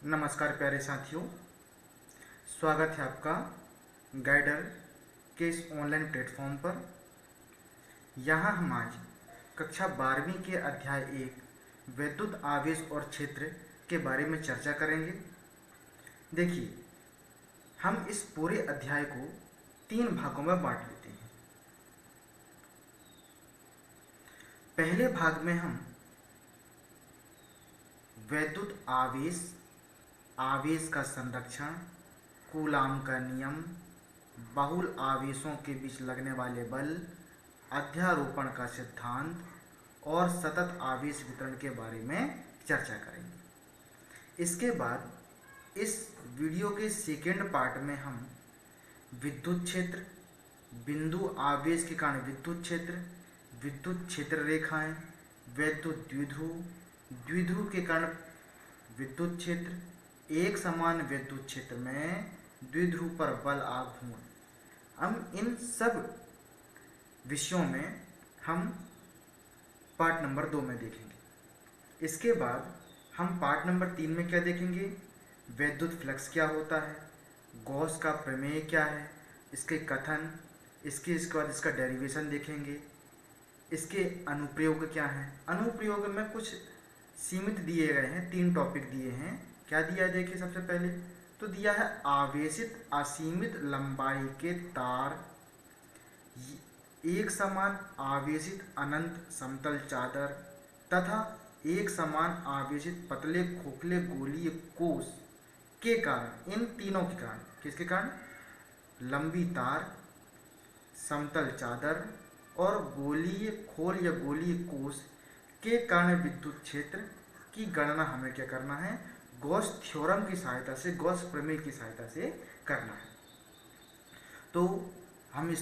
नमस्कार प्यारे साथियों, स्वागत है आपका गाइडर के इस ऑनलाइन प्लेटफॉर्म पर। यहाँ हम आज कक्षा 12वीं के अध्याय 1 विद्युत आवेश और क्षेत्र के बारे में चर्चा करेंगे। देखिए, हम इस पूरे अध्याय को 3 भागों में बांट लेते हैं। पहले भाग में हम विद्युत आवेश, आवेश का संरक्षण, कूलाम का नियम, बहुल आवेशों के बीच लगने वाले बल, अध्यारोपण का सिद्धांत और सतत आवेश वितरण के बारे में चर्चा करेंगे। इसके बाद इस वीडियो के सेकेंड पार्ट में हम विद्युत क्षेत्र, बिंदु आवेश के कारण विद्युत क्षेत्र रेखाएं, विद्युत द्विध्रुव, द्विध्रुव के कारण विद्युत क्षेत्र, एक समान विद्युत क्षेत्र में द्विध्रुव पर बल आघूर्ण, हम इन सब विषयों में हम पार्ट नंबर 2 में देखेंगे। इसके बाद हम पार्ट नंबर 3 में क्या देखेंगे, विद्युत फ्लक्स क्या होता है, गॉस का प्रमेय क्या है, इसके कथन, इसके बाद इसका डेरिवेशन देखेंगे, इसके अनुप्रयोग क्या हैं। अनुप्रयोग में कुछ सीमित दिए गए हैं, 3 टॉपिक दिए हैं। क्या दिया है देखिए, सबसे पहले तो दिया है आवेशित असीमित लंबाई के तार, एक समान आवेशित अनंत समतल चादर तथा एक समान आवेशित पतले खोखले गोलीय कोश के कारण, इन तीनों के कारण, किसके कारण, लंबी तार, समतल चादर और गोलीय खोल या गोलीय कोश के कारण विद्युत क्षेत्र की गणना हमें क्या करना है, गॉस थ्योरम की सहायता से, गॉस प्रमेय की सहायता से करना है। तो हम इस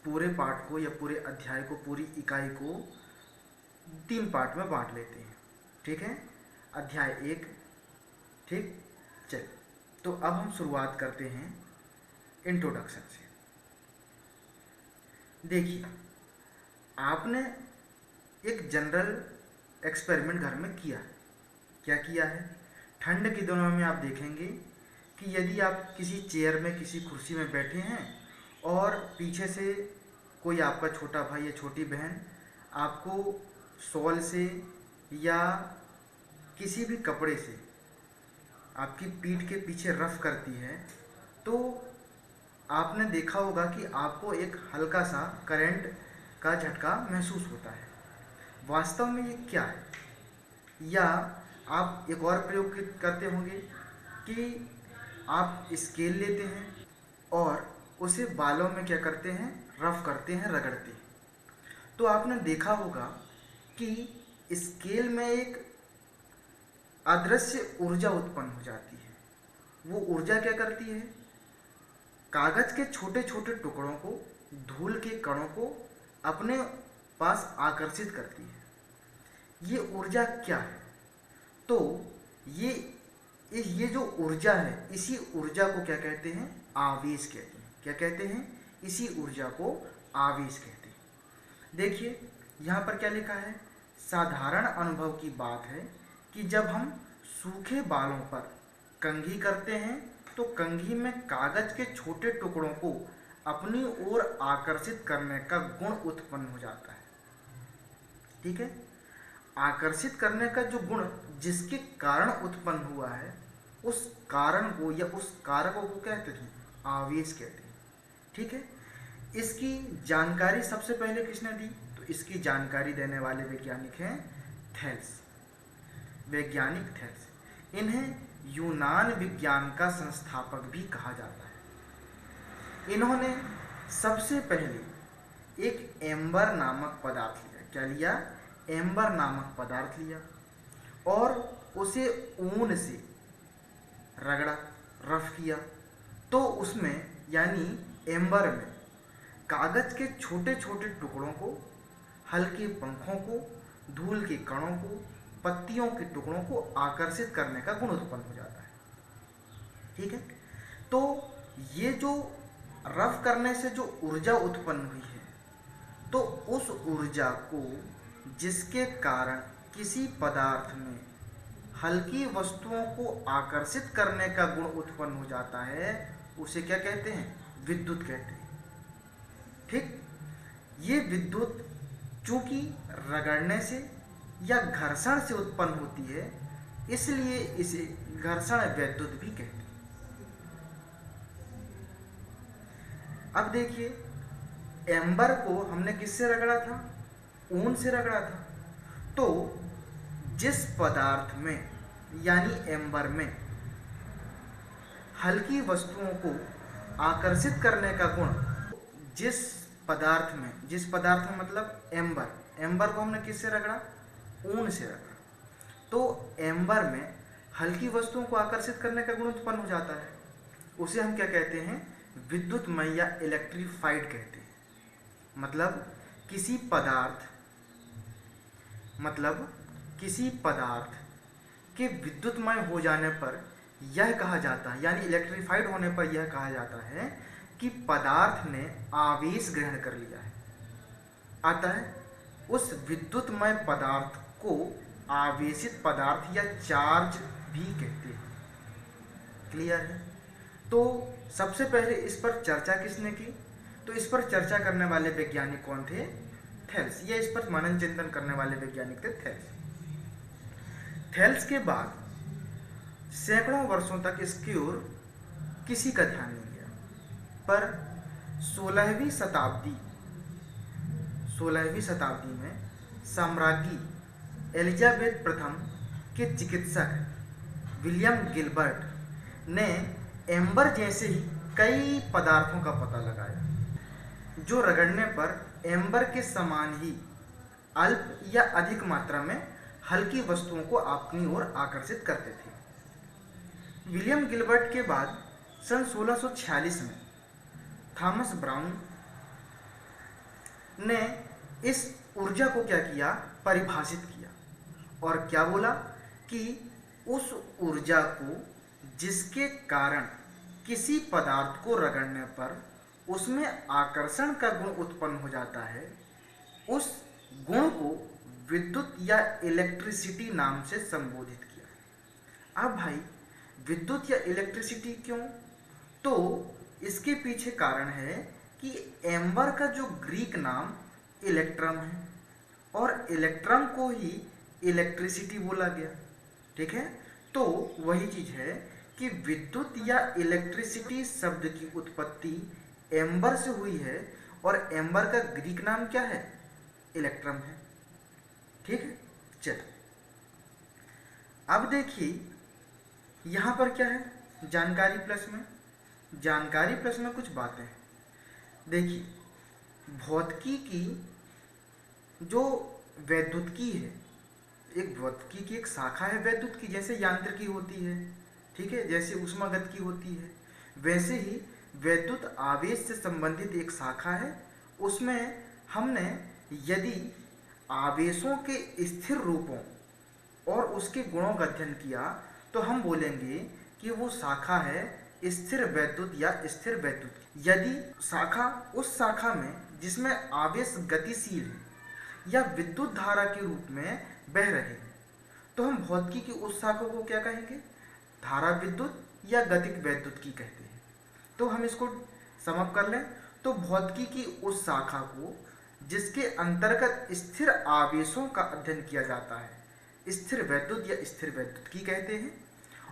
पूरे पाठ को या पूरे अध्याय को, पूरी इकाई को 3 पार्ट में बांट लेते हैं। ठीक है, अध्याय 1। ठीक, चल तो अब हम शुरुआत करते हैं इंट्रोडक्शन से। देखिए, आपने एक जनरल एक्सपेरिमेंट घर में किया। क्या किया है, ठंड के दिनों में आप देखेंगे कि यदि आप किसी चेयर में, किसी कुर्सी में बैठे हैं और पीछे से कोई आपका छोटा भाई या छोटी बहन आपको शॉल से या किसी भी कपड़े से आपकी पीठ के पीछे रफ करती है, तो आपने देखा होगा कि आपको एक हल्का सा करंट का झटका महसूस होता है। वास्तव में ये क्या है? या आप एक और प्रयोग करते होंगे कि आप स्केल लेते हैं और उसे बालों में क्या करते हैं, रफ करते हैं, रगड़ते हैं। तो आपने देखा होगा कि स्केल में एक अदृश्य ऊर्जा उत्पन्न हो जाती है। वो ऊर्जा क्या करती है, कागज के छोटे छोटे टुकड़ों को, धूल के कणों को अपने पास आकर्षित करती है। ये ऊर्जा क्या है? तो ये जो ऊर्जा है, इसी ऊर्जा को क्या कहते हैं, आवेश कहते हैं। क्या कहते हैं? इसी ऊर्जा को आवेश कहते हैं। देखिए यहाँ पर क्या लिखा है, साधारण अनुभव की बात है कि जब हम सूखे बालों पर कंघी करते हैं तो कंघी में कागज के छोटे टुकड़ों को अपनी ओर आकर्षित करने का गुण उत्पन्न हो जाता है। ठीक है, आकर्षित करने का जो गुण जिसके कारण उत्पन्न हुआ है, उस कारण को या उस कारक को कहते हैं, आवेश कहते हैं। ठीक है, इसकी जानकारी सबसे पहले किसने दी? तो इसकी जानकारी देने वाले वैज्ञानिक हैं थेल्स, वैज्ञानिक थेल्स। इन्हें यूनान विज्ञान का संस्थापक भी कहा जाता है। इन्होंने सबसे पहले एक एम्बर नामक पदार्थ लिया। क्या लिया? एम्बर नामक पदार्थ लिया और उसे ऊन से रगड़ा, रफ किया। तो उसमें, यानी एम्बर में, कागज के छोटे छोटे टुकड़ों को, हल्के पंखों को, धूल के कणों को, पत्तियों के टुकड़ों को आकर्षित करने का गुण उत्पन्न हो जाता है। ठीक है, तो ये जो रफ करने से जो ऊर्जा उत्पन्न हुई है, तो उस ऊर्जा को, जिसके कारण किसी पदार्थ में हल्की वस्तुओं को आकर्षित करने का गुण उत्पन्न हो जाता है, उसे क्या कहते हैं? विद्युत कहते हैं। ठीक, ये विद्युत चूंकि रगड़ने से या घर्षण से उत्पन्न होती है, इसलिए इसे घर्षण वैद्युत भी कहते हैं। अब देखिए, एम्बर को हमने किससे रगड़ा था? ऊन से रगड़ा था। तो जिस पदार्थ में यानी एम्बर में हल्की वस्तुओं को आकर्षित करने का गुण, जिस पदार्थ में मतलब एम्बर को हमने किससे रगड़ा? ऊन से रगड़ा। तो एम्बर में हल्की वस्तुओं को आकर्षित करने का गुण उत्पन्न हो जाता है, उसे हम क्या कहते हैं? विद्युतमय या इलेक्ट्रीफाइड कहते हैं। मतलब किसी पदार्थ के विद्युतमय हो जाने पर यह कहा जाता है, यानी इलेक्ट्रीफाइड होने पर यह कहा जाता है कि पदार्थ ने आवेश ग्रहण कर लिया है। अतः उस विद्युतमय पदार्थ को आवेशित पदार्थ या चार्ज भी कहते हैं। क्लियर है? तो सबसे पहले इस पर चर्चा किसने की? तो इस पर चर्चा करने वाले वैज्ञानिक कौन थे? थेल्स। ये इस पर मनन चिंतन करने वाले वैज्ञानिक थे थेल्स। थेल्स के बाद सैकड़ों वर्षों तक इसकी ओर किसी का ध्यान नहीं गया, पर 16वीं शताब्दी में सम्राज्ञी एलिजाबेथ प्रथम के चिकित्सक विलियम गिलबर्ट ने एम्बर जैसे ही कई पदार्थों का पता लगाया जो रगड़ने पर एम्बर के समान ही अल्प या अधिक मात्रा में हल्की वस्तुओं को अपनी ओर आकर्षित करते थे। विलियम गिलबर्ट के बाद सन 1646 में थॉमस ब्राउन ने इस ऊर्जा को क्या किया? परिभाषित किया। और क्या बोला कि उस ऊर्जा को जिसके कारण किसी पदार्थ को रगड़ने पर उसमें आकर्षण का गुण उत्पन्न हो जाता है, उस गुण को विद्युत या इलेक्ट्रिसिटी नाम से संबोधित किया। अब भाई, विद्युत या इलेक्ट्रिसिटी क्यों? तो इसके पीछे कारण है कि एम्बर का जो ग्रीक नाम इलेक्ट्रम है, और इलेक्ट्रम को ही इलेक्ट्रिसिटी बोला गया। ठीक है? तो वही चीज है कि विद्युत या इलेक्ट्रिसिटी शब्द की उत्पत्ति एम्बर से हुई है, और एम्बर का ग्रीक नाम क्या है? इलेक्ट्रम है। ठीक है? चलो, अब देखिए यहां पर क्या है? जानकारी प्लस में कुछ बातें हैं। देखिए, भौतिकी की जो वैद्युतिकी है, एक भौतिकी की एक शाखा है वैद्युत की, जैसे यांत्रिकी होती है, ठीक है, जैसे ऊष्मागतिकी होती है, वैसे ही वैद्युत आवेश से संबंधित एक शाखा है। उसमें हमने यदि आवेशों के स्थिर रूपों और उसके गुणों का अध्ययन किया तो हम बोलेंगे कि वो शाखा है स्थिर वैद्युत या स्थिर वैद्युत। यदि उस शाखा में जिसमें आवेश गतिशील है या विद्युत धारा के रूप में बह रहे हैं, तो हम भौतिकी की उस शाखा को क्या कहेंगे? धारा विद्युत या गतिक वैद्युत की कहते हैं। तो हम इसको समअप कर लें तो भौतिकी की उस शाखा को जिसके अंतर्गत स्थिर आवेशों का अध्ययन किया जाता है स्थिर वैद्युत या स्थिर वैद्युत की कहते हैं,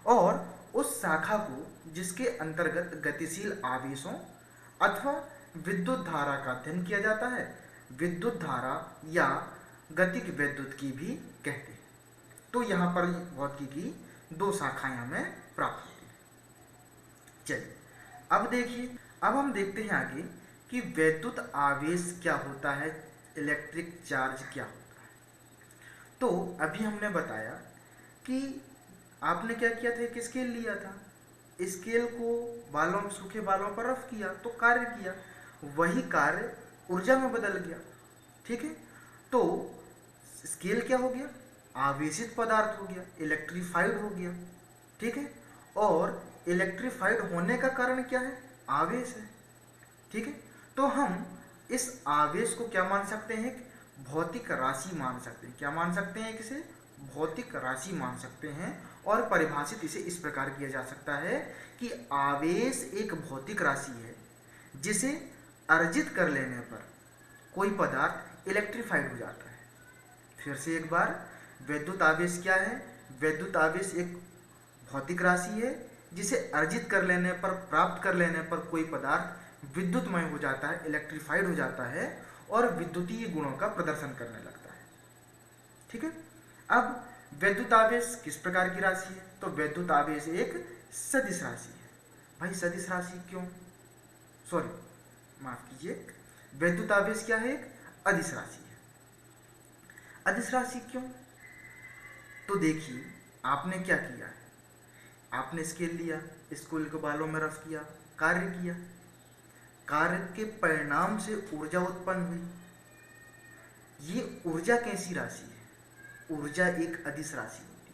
और उस शाखा को जिसके अंतर्गत गतिशील आवेशों अथवा विद्युत धारा का अध्ययन किया जाता है विद्युत धारा या गतिक वैद्युत की भी कहते हैं। तो यहाँ पर भौतिकी की दो शाखाएं हमें प्राप्त होती हैं। चलिए, अब देखिए, अब हम देखते हैं आगे कि वैद्युत आवेश क्या होता है, इलेक्ट्रिक चार्ज क्या होता है। तो अभी हमने बताया कि आपने क्या किया था? एक स्केल लिया था, स्केल को सूखे बालों पर रफ किया तो कार्य किया, वही कार्य ऊर्जा में बदल गया। ठीक है? तो स्केल क्या हो गया? आवेशित पदार्थ हो गया, इलेक्ट्रीफाइड हो गया। ठीक है? और इलेक्ट्रीफाइड होने का कारण क्या है? आवेश है। ठीक है? तो हम इस आवेश को क्या मान सकते हैं? भौतिक राशि मान सकते हैं। क्या मान सकते हैं? इसे भौतिक राशि मान सकते हैं और परिभाषित इसे इस प्रकार किया जा सकता है कि आवेश एक भौतिक राशि है जिसे अर्जित कर लेने पर कोई पदार्थ इलेक्ट्रीफाइड हो जाता है। फिर से एक बार, वैद्युत आवेश क्या है? वैद्युत आवेश एक भौतिक राशि है जिसे अर्जित कर लेने पर, प्राप्त कर लेने पर कोई पदार्थ विद्युतमय हो जाता है, इलेक्ट्रीफाइड हो जाता है और विद्युतीय गुणों का प्रदर्शन करने लगता है। ठीक है। अब वैद्युत आवेश किस प्रकार की राशि है? तो वैद्युत आवेश एक सदिश राशि है। भाई सदिश राशि क्यों? सॉरी, माफ कीजिए, वैद्युत आवेश क्या है? एक अदिश राशि है। अदिश राशि क्यों? तो देखिए, आपने क्या किया है, आपने स्केल लिया, स्केल को बालों में रफ किया, कार्य किया, कार्य के परिणाम से ऊर्जा उत्पन्न हुई। ये ऊर्जा कैसी राशि है? ऊर्जा एक अदिश राशि होती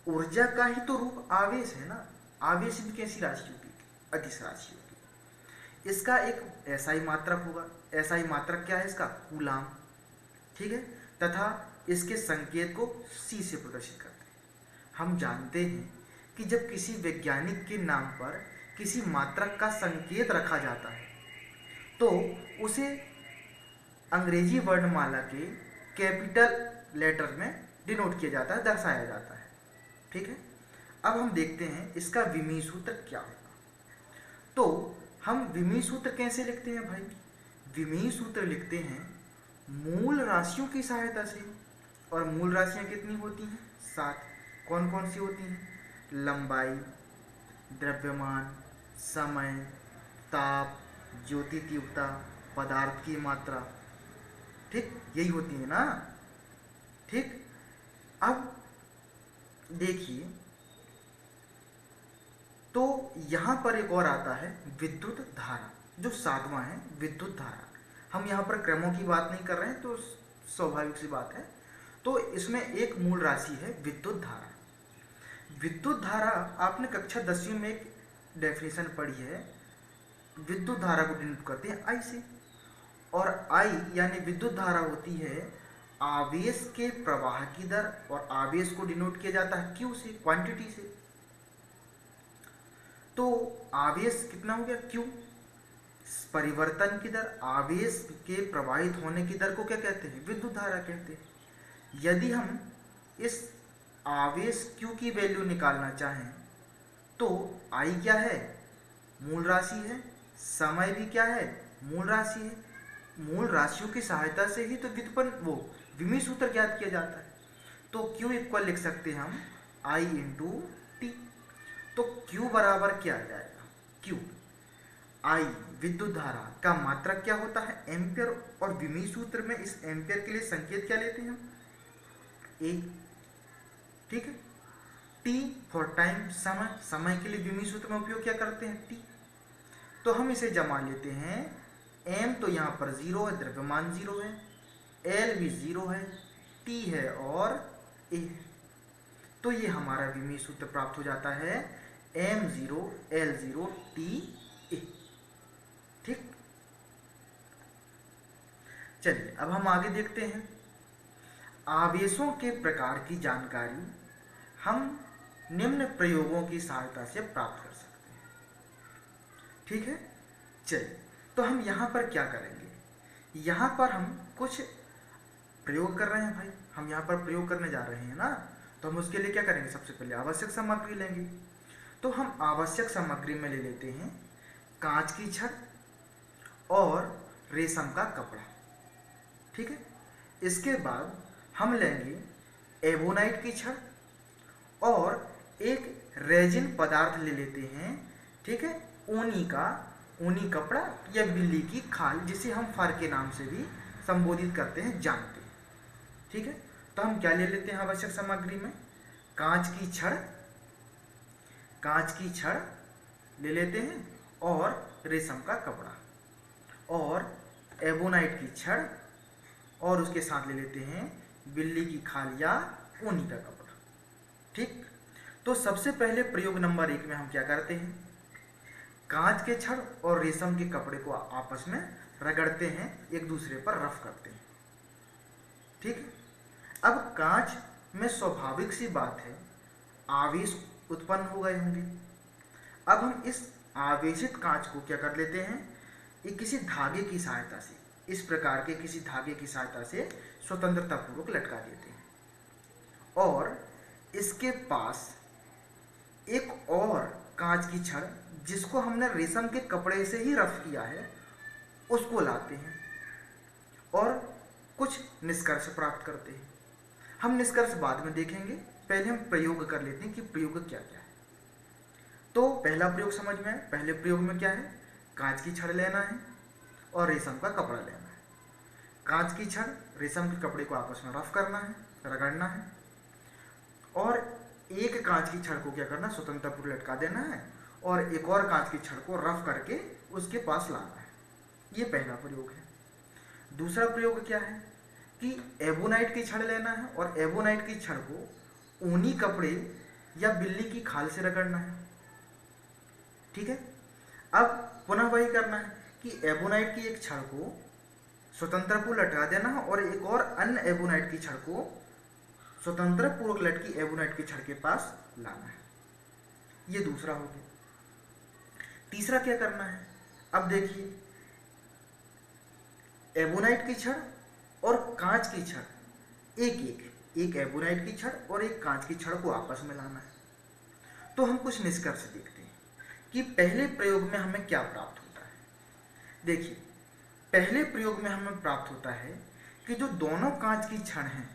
है। ऊर्जा का ही तो रूप आवेश है ना। आवेश भी कैसी राशि होगी? अदिश राशि होगी। इसका एक SI मात्रक होगा। SI मात्रक क्या है इसका? कूलाम। ठीक है। तथा इसके संकेत को C से प्रदर्शित करते हैं। हम जानते हैं कि जब किसी वैज्ञानिक के नाम पर किसी मात्रक का संकेत रखा जाता है तो उसे अंग्रेजी वर्णमाला के कैपिटल लेटर में डिनोट किया जाता है, दर्शाया जाता है। ठीक है। अब हम देखते हैं इसका विमीय सूत्र क्या होगा। तो हम विमीय सूत्र कैसे लिखते हैं भाई? विमीय सूत्र लिखते हैं मूल राशियों की सहायता से। और मूल राशियां कितनी होती हैं? 7। कौन कौन सी होती हैं? लंबाई, द्रव्यमान, समय, ताप, ज्योति तीव्रता, पदार्थ की मात्रा। ठीक, यही होती है ना। ठीक। अब देखिए, तो यहां पर एक और आता है विद्युत धारा, जो 7वां है, विद्युत धारा। हम यहाँ पर क्रमों की बात नहीं कर रहे हैं, तो स्वाभाविक सी बात है। तो इसमें एक मूल राशि है विद्युत धारा। विद्युत धारा आपने कक्षा 10वीं में एक डेफिनेशन पढ़ी है। विद्युत धारा को डिनोट करते हैं I से। और I यानी विद्युत धारा होती है आवेश के प्रवाह की दर, और आवेश को डिनोट किया जाता है Q से, क्वांटिटी से। तो आवेश कितना हो गया? Q। परिवर्तन की दर, आवेश के प्रवाहित होने की दर को क्या कहते हैं? विद्युत धारा कहते हैं। यदि हम इस आवेश Q की वैल्यू निकालना चाहें तो I क्या है? मूल राशि है। समय भी क्या है? मूल राशि है। मूल राशियों की सहायता से ही तो व्युत्पन्न विमीय सूत्र ज्ञात किया जाता है। तो Q इक्वल लिख सकते हैं हम I इंटू टी। तो Q बराबर क्या आ जाएगा? Q I विद्युत धारा का मात्रक क्या होता है? एम्पियर। और विमीय सूत्र में इस एम्पियर के लिए संकेत क्या लेते हैं हम? A। ठीक है। T फॉर टाइम, समय। समय के लिए विमीय सूत्र में उपयोग क्या करते हैं? T। तो हम इसे जमा लेते हैं। M तो यहाँ पर 0 है, द्रव्यमान 0 है, L भी 0 है, T है और A। तो ये हमारा विमीय सूत्र प्राप्त हो जाता है M0 L0 T A। ठीक। चलिए अब हम आगे देखते हैं। आवेशों के प्रकार की जानकारी हम निम्न प्रयोगों की सहायता से प्राप्त कर सकते हैं। ठीक है। चलिए, तो हम यहाँ पर क्या करेंगे? यहाँ पर हम कुछ प्रयोग कर रहे हैं भाई, हम यहाँ पर प्रयोग करने जा रहे हैं ना। तो हम उसके लिए क्या करेंगे? सबसे पहले आवश्यक सामग्री लेंगे। तो हम आवश्यक सामग्री में ले लेते हैं कांच की छड़ और रेशम का कपड़ा। ठीक है। इसके बाद हम लेंगे एबोनाइट की छड़ और एक रेजिन पदार्थ ले लेते हैं। ठीक है। ऊनी कपड़ा या बिल्ली की खाल, जिसे हम फर के नाम से भी संबोधित करते हैं, जानते हैं। ठीक है। तो हम क्या ले लेते हैं आवश्यक सामग्री में? कांच की छड़ ले लेते हैं और रेशम का कपड़ा और एबोनाइट की छड़, और उसके साथ ले लेते हैं बिल्ली की खाल या ऊनी का कपड़ा। ठीक। तो सबसे पहले प्रयोग नंबर 1 में हम क्या करते हैं? कांच के छड़ और रेशम के कपड़े को आपस में रगड़ते हैं, एक दूसरे पर रफ करते हैं। ठीक। अब कांच में स्वाभाविक सी बात है आवेश उत्पन्न हो गए होंगे। अब हम इस आवेशित कांच को क्या कर लेते हैं, एक किसी धागे की सहायता से, इस प्रकार के किसी धागे की सहायता से स्वतंत्रतापूर्वक लटका देते हैं और इसके पास एक और कांच की छड़ जिसको हमने रेशम के कपड़े से ही रफ किया है उसको लाते हैं और कुछ निष्कर्ष प्राप्त करते हैं। हम निष्कर्ष बाद में देखेंगे, पहले हम प्रयोग कर लेते हैं कि प्रयोग क्या क्या है। तो पहला प्रयोग समझ में है। पहले प्रयोग में क्या है, कांच की छड़ लेना है और रेशम का कपड़ा लेना है। कांच की छड़ रेशम के कपड़े को आपस में रफ करना है, रगड़ना है और एक कांच की छड़ को क्या करना, स्वतंत्रपूर्वक लटका देना है और एक और कांच की छड़ को रफ करके उसके पास लाना है। ये पहला प्रयोग है। दूसरा प्रयोग क्या है कि एबोनाइट की छड़ लेना है और एबोनाइट की छड़ को ऊनी कपड़े या बिल्ली की खाल से रगड़ना है। ठीक है। अब पुनः वही करना है कि एबोनाइट की एक छड़ को स्वतंत्रपूर्वक लटका देना है और एक और अन्य एबोनाइट की छड़ को स्वतंत्रपूर्वक लटकी एबोनाइट की छड़ के पास लाना है। ये दूसरा हो गया। तीसरा क्या करना है, अब देखिए एबोनाइट की छड़ और कांच की छड़ एक एबोनाइट की छड़ और एक कांच की छड़ को आपस में लाना है। तो हम कुछ निष्कर्ष देखते हैं कि पहले प्रयोग में हमें क्या प्राप्त होता है। देखिए पहले प्रयोग में हमें प्राप्त होता है कि जो दोनों कांच की छड़ हैं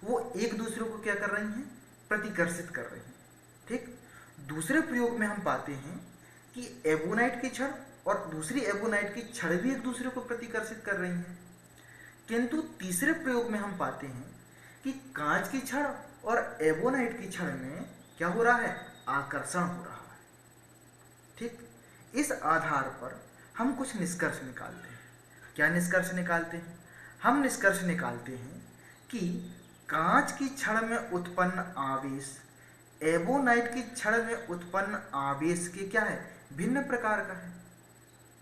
वो एक दूसरे को क्या कर रही हैं, प्रतिकर्षित कर रही हैं। ठीक। दूसरे प्रयोग में हम पाते हैं कि एबोनाइट की छड़ और दूसरी एबोनाइट की छड़ भी एक दूसरे को प्रतिकर्षित कर रही हैं। किंतु तीसरे प्रयोग में हम पाते हैं कि कांच की छड़ और एबोनाइट की छड़ में क्या हो रहा है, आकर्षण हो रहा है। ठीक। इस आधार पर हम कुछ निष्कर्ष निकालते हैं। क्या निष्कर्ष निकालते हैं, हम निष्कर्ष निकालते हैं कि कांच की छड़ में उत्पन्न आवेश एबोनाइट की छड़ में उत्पन्न आवेश के क्या है, भिन्न प्रकार का है।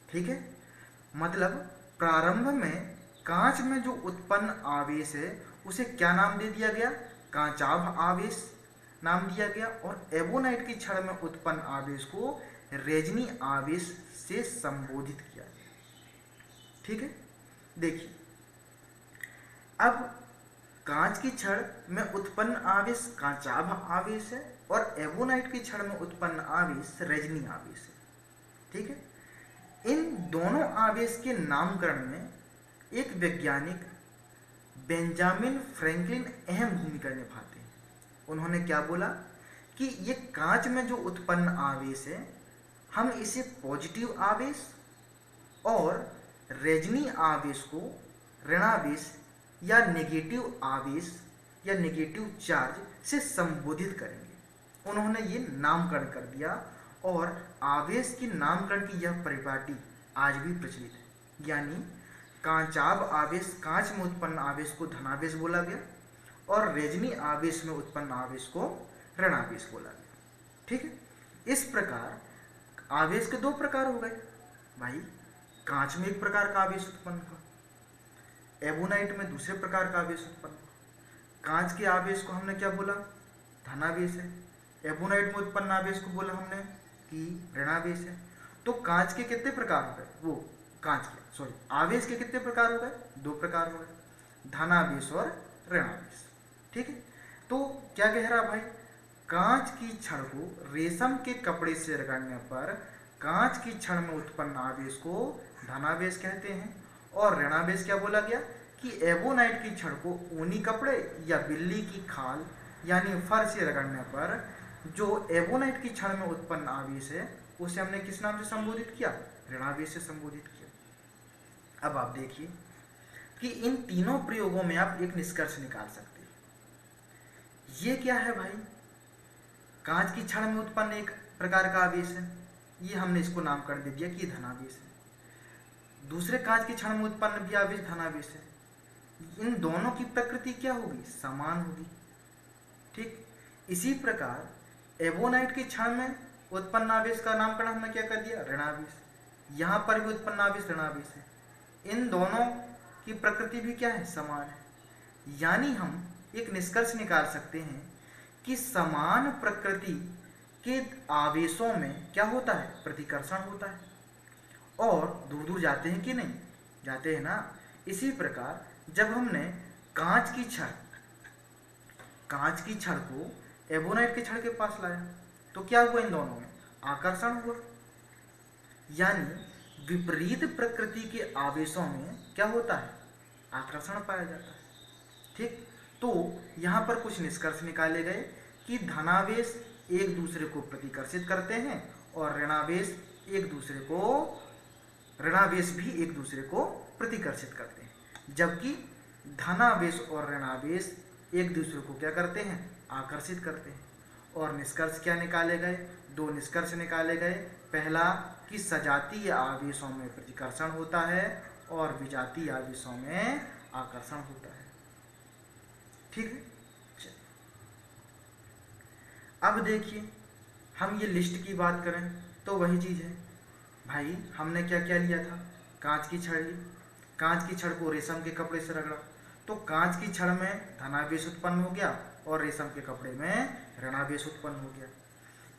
ठीक है। मतलब प्रारंभ में कांच में जो उत्पन्न आवेश है उसे क्या नाम दे दिया गया, कांचाभ आवेश नाम दिया गया और एबोनाइट की छड़ में उत्पन्न आवेश को रेजनी आवेश से संबोधित किया गया। ठीक है। देखिए अब कांच की छड़ में उत्पन्न आवेश कांचाभ आवेश है और एबोनाइट की छड़ में उत्पन्न आवेश रेजनी आवेश है। ठीक है। इन दोनों आवेश के नामकरण में एक वैज्ञानिक बेंजामिन फ्रैंकलिन अहम भूमिका निभाते हैं। उन्होंने क्या बोला कि ये कांच में जो उत्पन्न आवेश है हम इसे पॉजिटिव आवेश और रेजनी आवेश को ऋणावेश या नेगेटिव आवेश या नेगेटिव चार्ज से संबोधित करेंगे। उन्होंने ये नामकरण कर दिया और आवेश की नामकरण की यह परिपाटी आज भी प्रचलित है। यानी कांचाभ आवेश, कांच में उत्पन्न आवेश को धनावेश बोला गया और रेजनी आवेश में उत्पन्न आवेश को ऋणावेश बोला गया। ठीक है। इस प्रकार आवेश के दो प्रकार हो गए भाई, कांच में एक प्रकार का आवेश उत्पन्न हुआ, एबोनाइट में दूसरे प्रकार का आवेश उत्पन्न हुआ। कांच के आवेश को हमने क्या बोला, धनावेश है। एबोनाइट में उत्पन्न आवेश को बोला हमने कि ऋणावेश है। तो कांच के कितने प्रकार हो गए, वो कांच के आवेश के कितने प्रकार हो गए, दो प्रकार हो गए, धनावेश और ऋणावेश। ठीक है। तो क्या कह रहा भाई, कांच की छड़ को रेशम के कपड़े से रगड़ने पर कांच की छड़ में उत्पन्न आवेश को धनावेश कहते हैं और ऋणावेश क्या बोला गया कि एबोनाइट की छड़ को ऊनी कपड़े या बिल्ली की खाल यानी फर से रगड़ने पर जो एबोनाइट की छड़ में उत्पन्न आवेश है उसे हमने किस नाम से संबोधित किया, ऋणावेश से संबोधित किया। अब आप देखिए कि इन तीनों प्रयोगों में आप एक निष्कर्ष निकाल सकते हैं। ये क्या है भाई, कांच की छड़ में उत्पन्न एक प्रकार का आवेश है, ये हमने इसको नामकरण दे दिया कि धनावेश है। दूसरे कांच की छड़ में उत्पन्न भी आवेश धनावेश है। इन दोनों की प्रकृति क्या होगी, समान होगी। ठीक। इसी प्रकार एबोनाइट की छड़ में उत्पन्न आवेश का नामकरण हमने क्या कर दिया, ऋणावेश। यहाँ पर भी उत्पन्न आवेश ऋणावेश है। इन दोनों की प्रकृति भी क्या है, समान है। यानी हम एक निष्कर्ष निकाल सकते हैं कि समान प्रकृति के आवेशों में क्या होता है, प्रतिकर्षण होता है, और दूर दूर जाते हैं कि नहीं, जाते हैं ना। इसी प्रकार जब हमने कांच की छड़ को एबोनाइट के छड़ के पास लाया तो क्या हुआ, इन दोनों में आकर्षण हुआ। यानी विपरीत प्रकृति के आवेशों में क्या होता है, आकर्षण पाया जाता है। ठीक, तो यहाँ पर कुछ निष्कर्ष निकाले गए कि धनावेश एक दूसरे को प्रतिकर्षित करते हैं और ऋणावेश भी एक दूसरे को प्रतिकर्षित करते हैं, जबकि धनावेश और ऋणावेश एक दूसरे को क्या करते हैं, आकर्षित करते हैं। और निष्कर्ष क्या निकाले गए, दो निष्कर्ष निकाले गए। पहला कि सजातीय आवेशों में प्रतिकर्षण होता है और विजातीय आवेशों में आकर्षण होता है। ठीक है, अब देखिए हम ये लिस्ट की बात करें तो वही चीज़ है भाई, हमने क्या क्या लिया था, कांच की छड़ ली, कांच की छड़ को रेशम के कपड़े से रगड़ा तो कांच की छड़ में धनावेश उत्पन्न हो गया और रेशम के कपड़े में ऋणावेश उत्पन्न हो गया।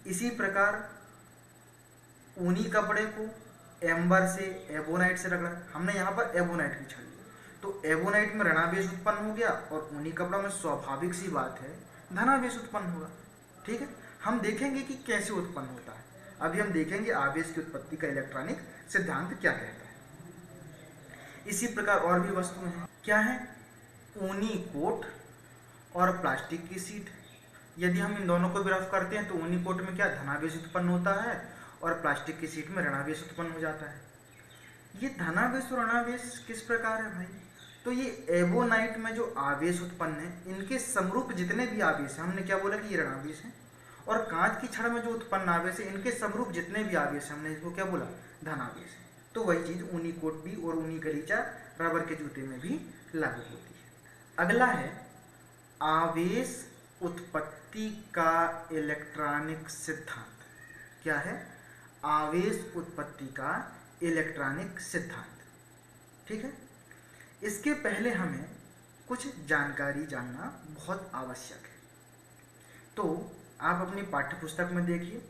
इसी प्रकार ऊनी कपड़े को एम्बर से एबोनाइट से रगड़ा, हमने यहाँ पर एबोनाइट की छड़ ली तो एबोनाइट में ऋणावेश उत्पन्न हो गया और ऊनी कपड़ा में स्वाभाविक सी बात है धनावेश उत्पन्न होगा। ठीक है, हम देखेंगे कि कैसे उत्पन्न होता है। अभी हम देखेंगे आवेश की उत्पत्ति का इलेक्ट्रॉनिक सिद्धांत क्या कहता है। इसी प्रकार और भी वस्तुएं हैं, क्या है, ऊनी कोट और प्लास्टिक की सीट। यदि हम इन दोनों को भी रफ करते हैं तो ऊनी कोट में क्या धनावेश उत्पन्न होता है और प्लास्टिक की सीट में ऋणावेश उत्पन्न हो जाता है। ये धनावेश और ऋणावेश किस प्रकार है भाई, तो ये एबोनाइट में जो आवेश उत्पन्न है इनके समरूप जितने भी आवेश हैं, हमने क्या बोला कि ये ऋणावेश है, और कांच की छड़ में जो उत्पन्न आवेश है इनके समरूप जितने भी आवेश हैं हमने इसको क्या बोला, धनावेश है। तो वही चीज ऊनी कोट भी और ऊनी गलीचा रबर के जूते में भी लागू होती है। अगला है आवेश उत्पत्ति का इलेक्ट्रॉनिक सिद्धांत। क्या है, आवेश उत्पत्ति का इलेक्ट्रॉनिक सिद्धांत। ठीक है, इसके पहले हमें कुछ जानकारी जानना बहुत आवश्यक है। तो आप अपनी पाठ्यपुस्तक में देखिए,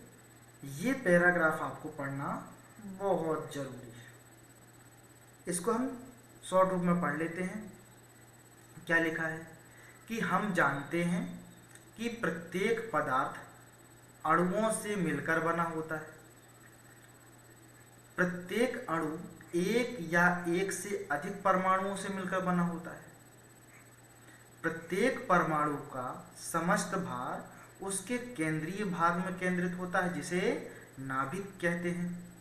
ये पैराग्राफ आपको पढ़ना बहुत जरूरी है। इसको हम शॉर्ट रूप में पढ़ लेते हैं। क्या लिखा है कि हम जानते हैं कि प्रत्येक पदार्थ अणुओं से मिलकर बना होता है। प्रत्येक अणु एक या एक से अधिक परमाणुओं से मिलकर बना होता है। प्रत्येक परमाणु का समस्त भार उसके केंद्रीय भाग में केंद्रित होता है, जिसे नाभिक कहते हैं।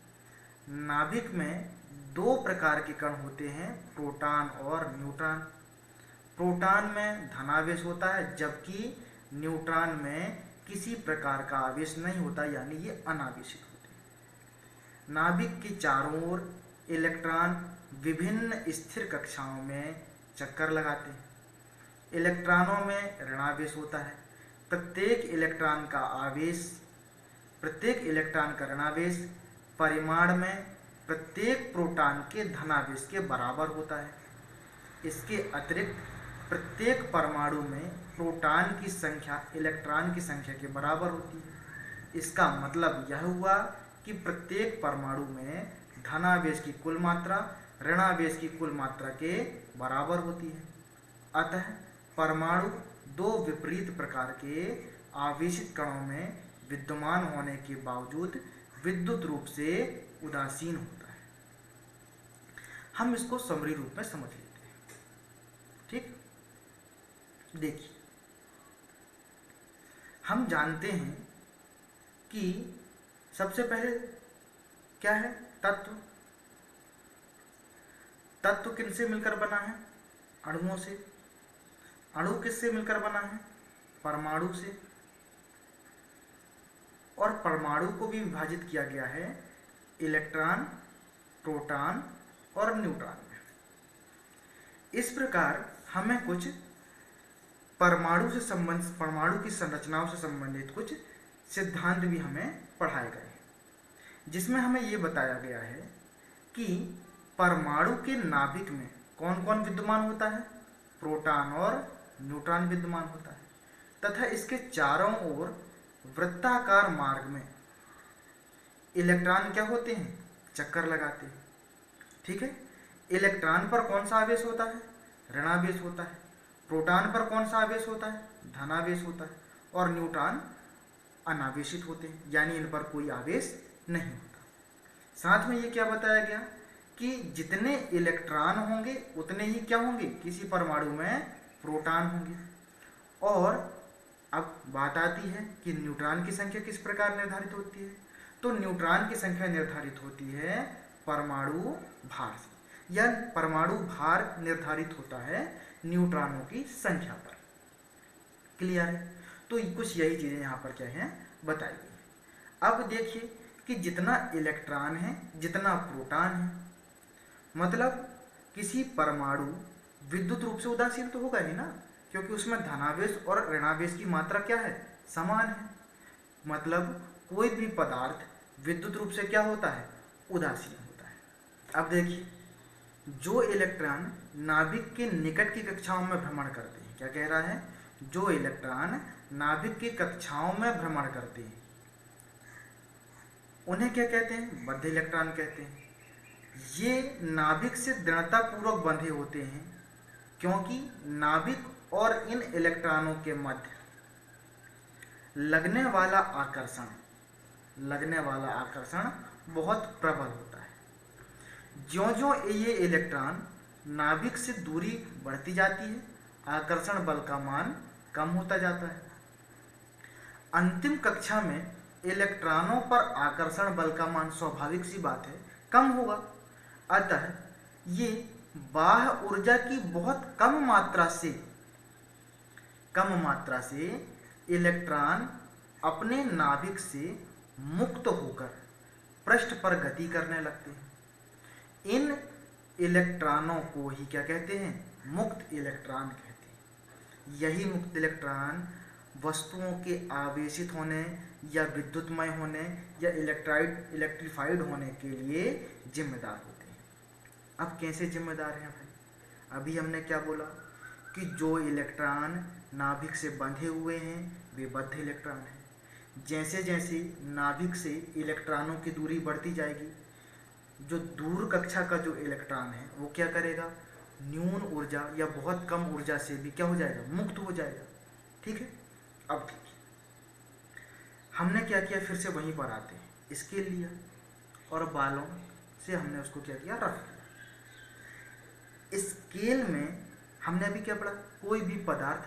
नाभिक में दो प्रकार के कण होते हैं, प्रोटॉन और न्यूट्रॉन। प्रोटॉन में धनावेश होता है जबकि न्यूट्रॉन में किसी प्रकार का आवेश नहीं होता, यानी ये अनावेशित होते हैं। नाभिक के चारों ओर इलेक्ट्रॉन विभिन्न स्थिर कक्षाओं में चक्कर लगाते हैं। इलेक्ट्रॉनों में ऋणावेश होता है। प्रत्येक इलेक्ट्रॉन का ऋणावेश परिमाण में प्रत्येक प्रोटॉन के धनावेश के बराबर होता है। इसके अतिरिक्त प्रत्येक परमाणु में प्रोटॉन की संख्या इलेक्ट्रॉन की संख्या के बराबर होती है। इसका मतलब यह हुआ कि प्रत्येक परमाणु में धनावेश की कुल मात्रा ऋणावेश की कुल मात्रा के बराबर होती है। अतः परमाणु दो विपरीत प्रकार के आवेशित कणों में विद्यमान होने के बावजूद विद्युत रूप से उदासीन होता है। हम इसको समरी रूप में समझ लेते हैं। ठीक, देखिए हम जानते हैं कि सबसे पहले क्या है, तत्व किनसे मिलकर बना है, अणुओं से। अणु किससे मिलकर बना है, परमाणु से। और परमाणु को भी विभाजित किया गया है इलेक्ट्रॉन, प्रोटॉन और न्यूट्रॉन में। इस प्रकार हमें कुछ परमाणु की संरचनाओं से संबंधित कुछ सिद्धांत भी हमें पढ़ाए गए, जिसमें हमें ये बताया गया है कि परमाणु के नाभिक में कौन कौन विद्यमान होता है, प्रोटॉन और न्यूट्रॉन विद्यमान होता है तथा इसके चारों ओर वृत्ताकार मार्ग में इलेक्ट्रॉन क्या होते हैं, चक्कर लगाते हैं। ठीक है, इलेक्ट्रॉन पर कौन सा आवेश होता है, ऋणावेश होता है। प्रोटॉन पर कौन सा आवेश होता है, धनावेश होता है। और न्यूट्रॉन अनावेशित होते हैं, यानी इन पर कोई आवेश नहीं होता। साथ में ये क्या बताया गया कि जितने इलेक्ट्रॉन होंगे उतने ही क्या होंगे, किसी परमाणु में प्रोटॉन होंगे। और अब बात आती है कि न्यूट्रॉन की संख्या किस प्रकार निर्धारित होती है। तो न्यूट्रॉन की संख्या निर्धारित होती है परमाणु भार से, या परमाणु भार निर्धारित होता है न्यूट्रॉनों की संख्या पर। क्लियर है। तो कुछ यही चीजें यहाँ पर क्या है बताई गई। अब देखिए कि जितना इलेक्ट्रॉन है जितना प्रोटॉन है, मतलब किसी परमाणु विद्युत रूप से उदासीन तो होगा ही ना, क्योंकि उसमें धनावेश और ऋणावेश की मात्रा क्या है, समान है। मतलब कोई भी पदार्थ विद्युत रूप से क्या होता है, उदासीन होता है। अब देखिए, जो इलेक्ट्रॉन नाभिक के निकट की कक्षाओं में भ्रमण करते हैं, क्या कह रहा है, जो इलेक्ट्रॉन नाभिक की कक्षाओं में भ्रमण करते हैं उन्हें क्या कहते हैं, बद्ध इलेक्ट्रॉन कहते हैं। ये नाभिक से दृढ़ता पूर्वक बंधे होते हैं, क्योंकि नाभिक और इन इलेक्ट्रॉनों के मध्य लगने वाला आकर्षण बहुत प्रबल होता है। ज्यों ज्यों ये इलेक्ट्रॉन नाभिक से दूरी बढ़ती जाती है, आकर्षण बल का मान कम होता जाता है। अंतिम कक्षा में इलेक्ट्रॉनों पर आकर्षण बल का मान, स्वाभाविक सी बात है, कम होगा। अतः ये बाह्य ऊर्जा की बहुत कम मात्रा से इलेक्ट्रॉन अपने नाभिक से मुक्त होकर पृष्ठ पर गति करने लगते हैं। इन इलेक्ट्रॉनों को ही क्या कहते हैं, मुक्त इलेक्ट्रॉन कहते हैं। यही मुक्त इलेक्ट्रॉन वस्तुओं के आवेशित होने या विद्युतमय होने या इलेक्ट्रिफाइड होने के लिए जिम्मेदार होते हैं। अब कैसे जिम्मेदार हैं भाई, अभी हमने क्या बोला कि जो इलेक्ट्रॉन नाभिक से बंधे हुए हैं वे बद्ध इलेक्ट्रॉन हैं। जैसे जैसे नाभिक से इलेक्ट्रॉनों की दूरी बढ़ती जाएगी, जो दूर कक्षा का जो इलेक्ट्रॉन है वो क्या करेगा, न्यून ऊर्जा या बहुत कम ऊर्जा से भी क्या हो जाएगा, मुक्त हो जाएगा। ठीक है। अब देखिए हमने क्या किया, फिर से वहीं पर आते हैं, स्केल लिया और बालों से हमने उसको क्या किया, रफ किया। स्केल में हमने अभी क्या पढ़ा, कोई भी पदार्थ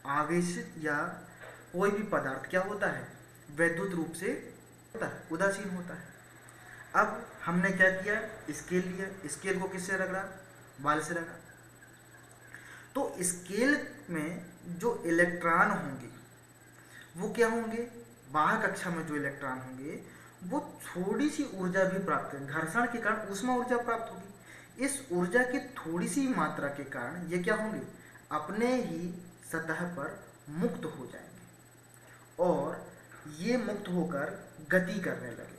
आवेशित या कोई भी पदार्थ क्या होता है, वैद्युत रूप से होता है, उदासीन होता है। अब हमने क्या किया, स्केल लिया, स्केल को किससे रगड़ा, बाल से रगड़ा। तो स्केल में जो इलेक्ट्रॉन होंगे वो क्या होंगे, बाह्य कक्षा में जो इलेक्ट्रॉन होंगे वो थोड़ी सी ऊर्जा भी प्राप्त करेंगे, घर्षण के कारण ऊष्मा ऊर्जा प्राप्त होगी। इस ऊर्जा की थोड़ी सी मात्रा के कारण ये क्या होंगे, अपने ही सतह पर मुक्त हो जाएंगे और ये मुक्त होकर गति करने लगेंगे।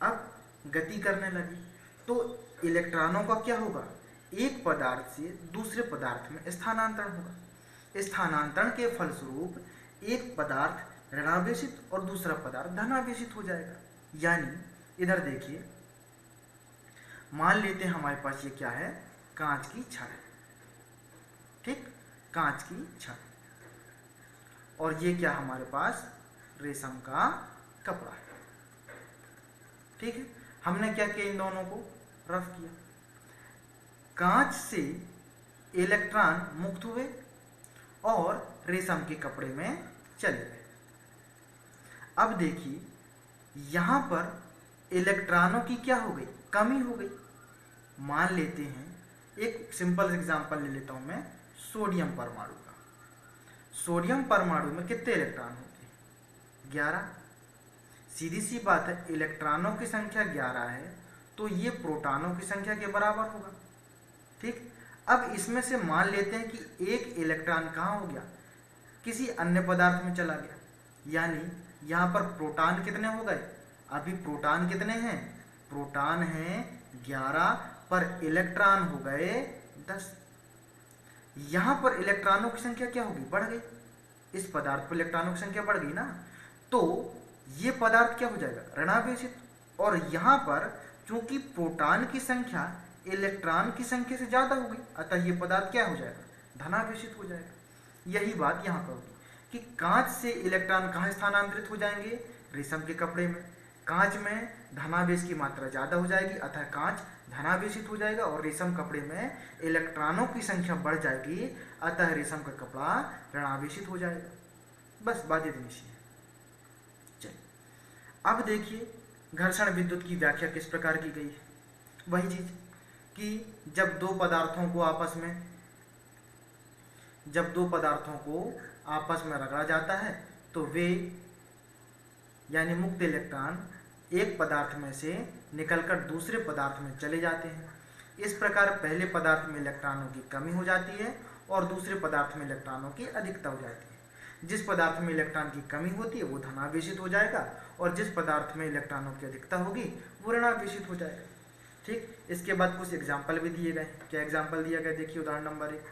अब गति करने लगी तो इलेक्ट्रॉनों का क्या होगा, एक पदार्थ से दूसरे पदार्थ में स्थानांतरण होगा। स्थानांतरण के फलस्वरूप एक पदार्थ ऋणावेशित और दूसरा पदार्थ धनावेशित हो जाएगा। यानी इधर देखिए, मान लेते हैं हमारे पास ये क्या है, कांच की छड़ है। ठीक, कांच की छड़, और ये क्या हमारे पास, रेशम का कपड़ा है। ठीक है, हमने क्या किया, इन दोनों को रफ किया। कांच से इलेक्ट्रॉन मुक्त हुए और रेशम के कपड़े में चले गए। अब देखिए यहां पर इलेक्ट्रॉनों की क्या हो गई, कमी हो गई। मान लेते हैं, एक सिंपल एग्जांपल ले लेता हूं मैं, सोडियम परमाणु का। सोडियम परमाणु में कितने इलेक्ट्रॉन होते हैं, 11। सीधी सी बात है, इलेक्ट्रॉनों की संख्या 11 है तो ये प्रोटॉनों की संख्या के बराबर होगा। ठीक, अब इसमें से मान लेते हैं कि एक इलेक्ट्रॉन कहाँ हो गया, किसी अन्य पदार्थ में चला गया। यानी यहाँ पर प्रोटॉन कितने हो गए, अभी प्रोटॉन कितने हैं, प्रोटॉन हैं 11 पर इलेक्ट्रॉन हो गए 10। यहाँ पर इलेक्ट्रॉनों की संख्या क्या होगी, बढ़ गई, इस पदार्थ पर इलेक्ट्रॉनों की संख्या बढ़ गई ना, तो ये पदार्थ क्या हो जाएगा, ऋणावेशित। और यहाँ पर चूंकि प्रोटॉन की संख्या इलेक्ट्रॉन की संख्या से ज्यादा होगी, अतः ये पदार्थ क्या हो जाएगा, धनावेशित हो जाएगा। यही बात यहाँ पर होगी कि कांच से इलेक्ट्रॉन कहाँ स्थानांतरित हो जाएंगे, रेशम के कपड़े में। कांच में धनावेश की मात्रा ज़्यादा हो जाएगी, अतः कांच धनावेशित हो जाएगा, और रेशम कपड़े में इलेक्ट्रॉनों की संख्या बढ़ जाएगी, अतः रेशम का कपड़ा ऋणावेशित हो जाएगा। बस बात इतनी सी है। चलिए अब देखिए घर्षण विद्युत की व्याख्या किस प्रकार की गई है। वही चीज कि जब दो पदार्थों को आपस में रगड़ा जाता है तो वे यानी मुक्त इलेक्ट्रॉन एक पदार्थ में से निकलकर दूसरे पदार्थ में चले जाते हैं। इस प्रकार पहले पदार्थ में इलेक्ट्रॉनों की कमी हो जाती है और दूसरे पदार्थ में इलेक्ट्रॉनों की अधिकता हो जाती है। जिस पदार्थ में इलेक्ट्रॉन की कमी होती है वो धनावेशित हो जाएगा, और जिस पदार्थ में इलेक्ट्रॉनों की अधिकता होगी वो ऋणावेशित हो जाएगा। ठीक, इसके बाद कुछ एग्जाम्पल भी दिए गए। क्या एग्जाम्पल दिया गया, देखिए उदाहरण नंबर 1।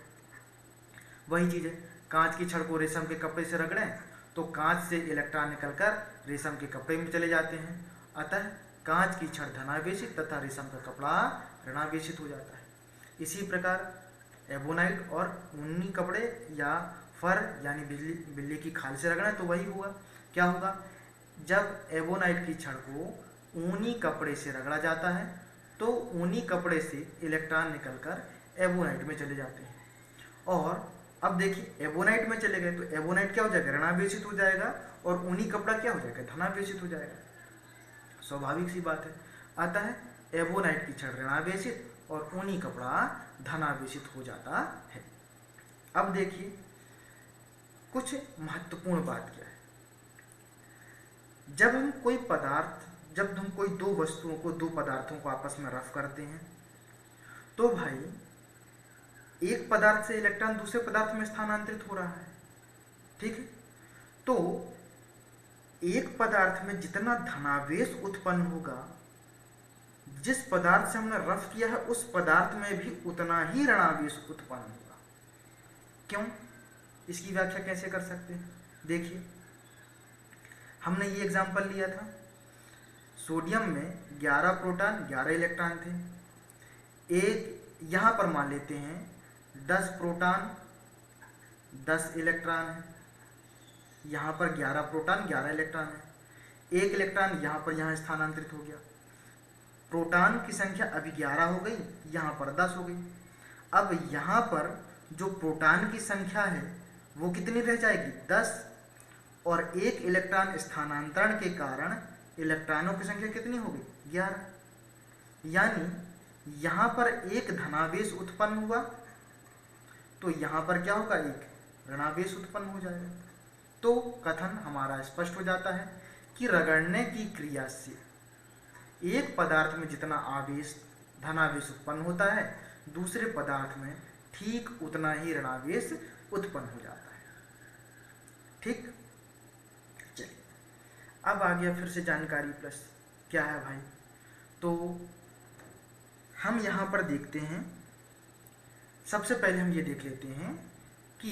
वही चीज़ है, कांच की छड़ को रेशम के कपड़े से रगड़ें तो कांच से इलेक्ट्रॉन निकलकर रेशम के कपड़े में चले जाते हैं, अतः कांच की छड़ धनावेशित तथा रेशम का कपड़ा ऋणावेशित हो जाता है। इसी प्रकार एबोनाइट और ऊनी कपड़े या फर यानी बिल्ली की खाल से रगड़ें तो वही होगा। क्या होगा, जब एबोनाइट की छड़ को ऊनी कपड़े से रगड़ा जाता है तो ऊनी कपड़े से इलेक्ट्रॉन निकलकर एबोनाइट में चले जाते हैं। और अब देखिए एबोनाइट में चले गए तो एबोनाइट क्या हो जाएगा, ऋणावेशित हो जाएगा, और ऊनी कपड़ा क्या हो जाएगा, धनावेशित हो जाएगा। स्वाभाविक सी बात है। अतः एबोनाइट की छड़ ऋणावेशित और ऊनी कपड़ा धनावेशित हो जाता है। अब देखिए कुछ महत्वपूर्ण बात क्या है। जब हम कोई दो पदार्थों को आपस में रफ करते हैं तो भाई एक पदार्थ से इलेक्ट्रॉन दूसरे पदार्थ में स्थानांतरित हो रहा है। ठीक है, तो एक पदार्थ में जितना धनावेश उत्पन्न होगा, जिस पदार्थ से हमने रफ किया है उस पदार्थ में भी उतना ही ऋणावेश उत्पन्न होगा। क्यों, इसकी व्याख्या कैसे कर सकते हैं। देखिए हमने ये एग्जांपल लिया था, सोडियम में 11 प्रोटॉन 11 इलेक्ट्रॉन थे। एक यहाँ पर मान लेते हैं 10 प्रोटॉन 10 इलेक्ट्रॉन है, यहाँ पर 11 प्रोटॉन 11 इलेक्ट्रॉन है। एक इलेक्ट्रॉन यहाँ स्थानांतरित हो गया, प्रोटॉन की संख्या अभी 11 हो गई, यहाँ पर 10 हो गई। अब यहाँ पर जो प्रोटॉन की संख्या है वो कितनी रह जाएगी, 10, और एक इलेक्ट्रॉन स्थानांतरण के कारण इलेक्ट्रॉनों की संख्या कितनी हो गई, 11। यानी यहाँ पर एक धनावेश उत्पन्न हुआ तो यहाँ पर क्या होगा, एक ऋणावेश उत्पन्न हो जाएगा। तो कथन हमारा स्पष्ट हो जाता है कि रगड़ने की क्रिया से एक पदार्थ में जितना धनावेश उत्पन्न होता है दूसरे पदार्थ में ठीक उतना ही ऋणावेश उत्पन्न हो जाता है। ठीक, चलिए अब आ गया फिर से जानकारी प्लस। क्या है भाई, तो हम यहाँ पर देखते हैं, सबसे पहले हम ये देख लेते हैं कि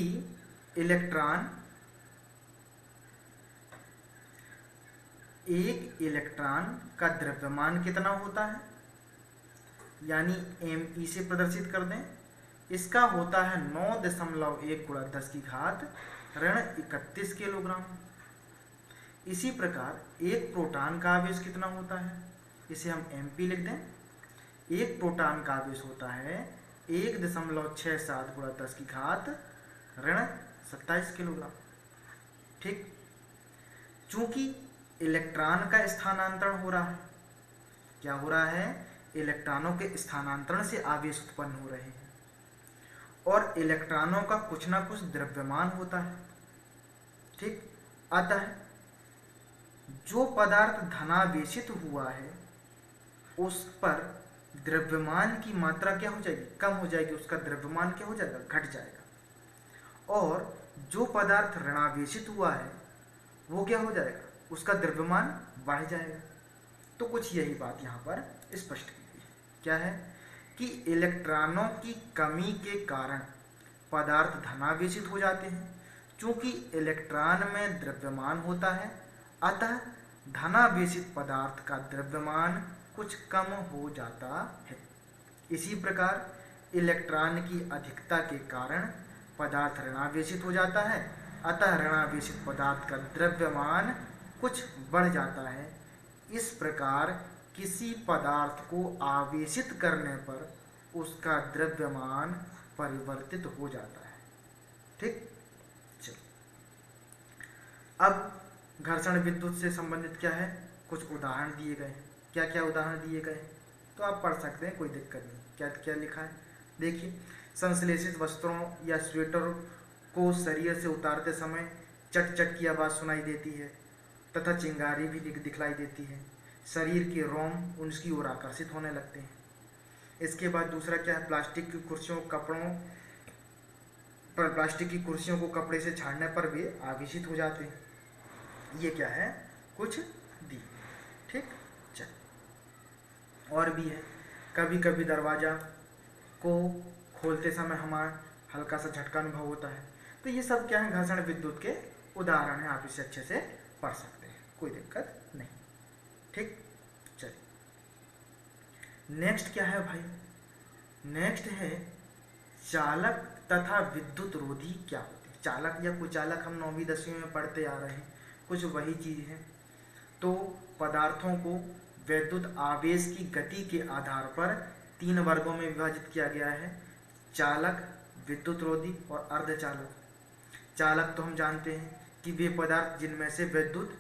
एक इलेक्ट्रॉन का द्रव्यमान कितना होता है, यानी me से प्रदर्शित कर दें। इसका होता है 9.1 गुणा 10 की घात ऋण 31 किलोग्राम। इसी प्रकार एक प्रोटॉन का आवेश कितना होता है, इसे हम mp लिख दें। एक प्रोटॉन का आवेश होता है 1.67 गुणा 10 की घात ऋण 27 किलोग्राम। ठीक, चूंकि इलेक्ट्रॉन का स्थानांतरण हो रहा है, क्या हो रहा है, इलेक्ट्रॉनों के स्थानांतरण से आवेश उत्पन्न हो रहे हैं, और इलेक्ट्रॉनों का कुछ ना कुछ द्रव्यमान होता है। ठीक, अतः जो पदार्थ धनावेशित हुआ है उस पर द्रव्यमान की मात्रा क्या हो जाएगी, कम हो जाएगी, उसका द्रव्यमान क्या हो जाएगा, घट जाएगा। और जो पदार्थ ऋणावेशित हुआ है वो क्या हो जाएगा, उसका द्रव्यमान बढ़ जाएगा। तो कुछ यही बात यहाँ पर स्पष्ट की गई है। क्या है कि इलेक्ट्रॉनों की कमी के कारण पदार्थ धनावेशित हो जाते हैं। चूंकि इलेक्ट्रॉन में द्रव्यमान होता है, अतः धनावेशित पदार्थ का द्रव्यमान कुछ कम हो जाता है। इसी प्रकार इलेक्ट्रॉन की अधिकता के कारण पदार्थ ऋणावेशित हो जाता है, अतः ऋणावेशित पदार्थ का द्रव्यमान कुछ बढ़ जाता है। इस प्रकार किसी पदार्थ को आवेशित करने पर उसका द्रव्यमान परिवर्तित हो जाता है। ठीक, चलो अब घर्षण विद्युत से संबंधित क्या है, कुछ उदाहरण दिए गए हैं। क्या क्या उदाहरण दिए गए हैं तो आप पढ़ सकते हैं, कोई दिक्कत नहीं। क्या क्या लिखा है देखिए, संश्लेषित वस्त्रों या स्वेटर को शरीर से उतारते समय चट चट की आवाज़ सुनाई देती है तथा चिंगारी भी दिखलाई देती है। शरीर के रोम उनकी ओर आकर्षित होने लगते हैं। इसके बाद दूसरा क्या है, प्लास्टिक की कुर्सियों को कपड़े से छाड़ने पर वे आवेशित हो जाते हैं। ये क्या है, कुछ दी। ठीक, चल और भी है। कभी कभी दरवाज़ा को खोलते समय हमारा हल्का सा झटका अनुभव होता है। तो ये सब क्या है, घर्षण विद्युत के उदाहरण है। आप इसे अच्छे से पढ़ सकते हैं, कोई दिक्कत नहीं। ठीक, चलिए नेक्स्ट क्या है भाई, नेक्स्ट है चालक तथा विद्युत रोधी क्या होते हैं। चालक या कुचालक हम 9वीं 10वीं में पढ़ते आ रहे हैं, कुछ वही चीज़ है। तो पदार्थों को विद्युत आवेश की गति के आधार पर 3 वर्गों में विभाजित किया गया है, चालक, विद्युत रोधी और अर्धचालक। चालक तो हम जानते हैं कि वे पदार्थ जिनमें से विद्युत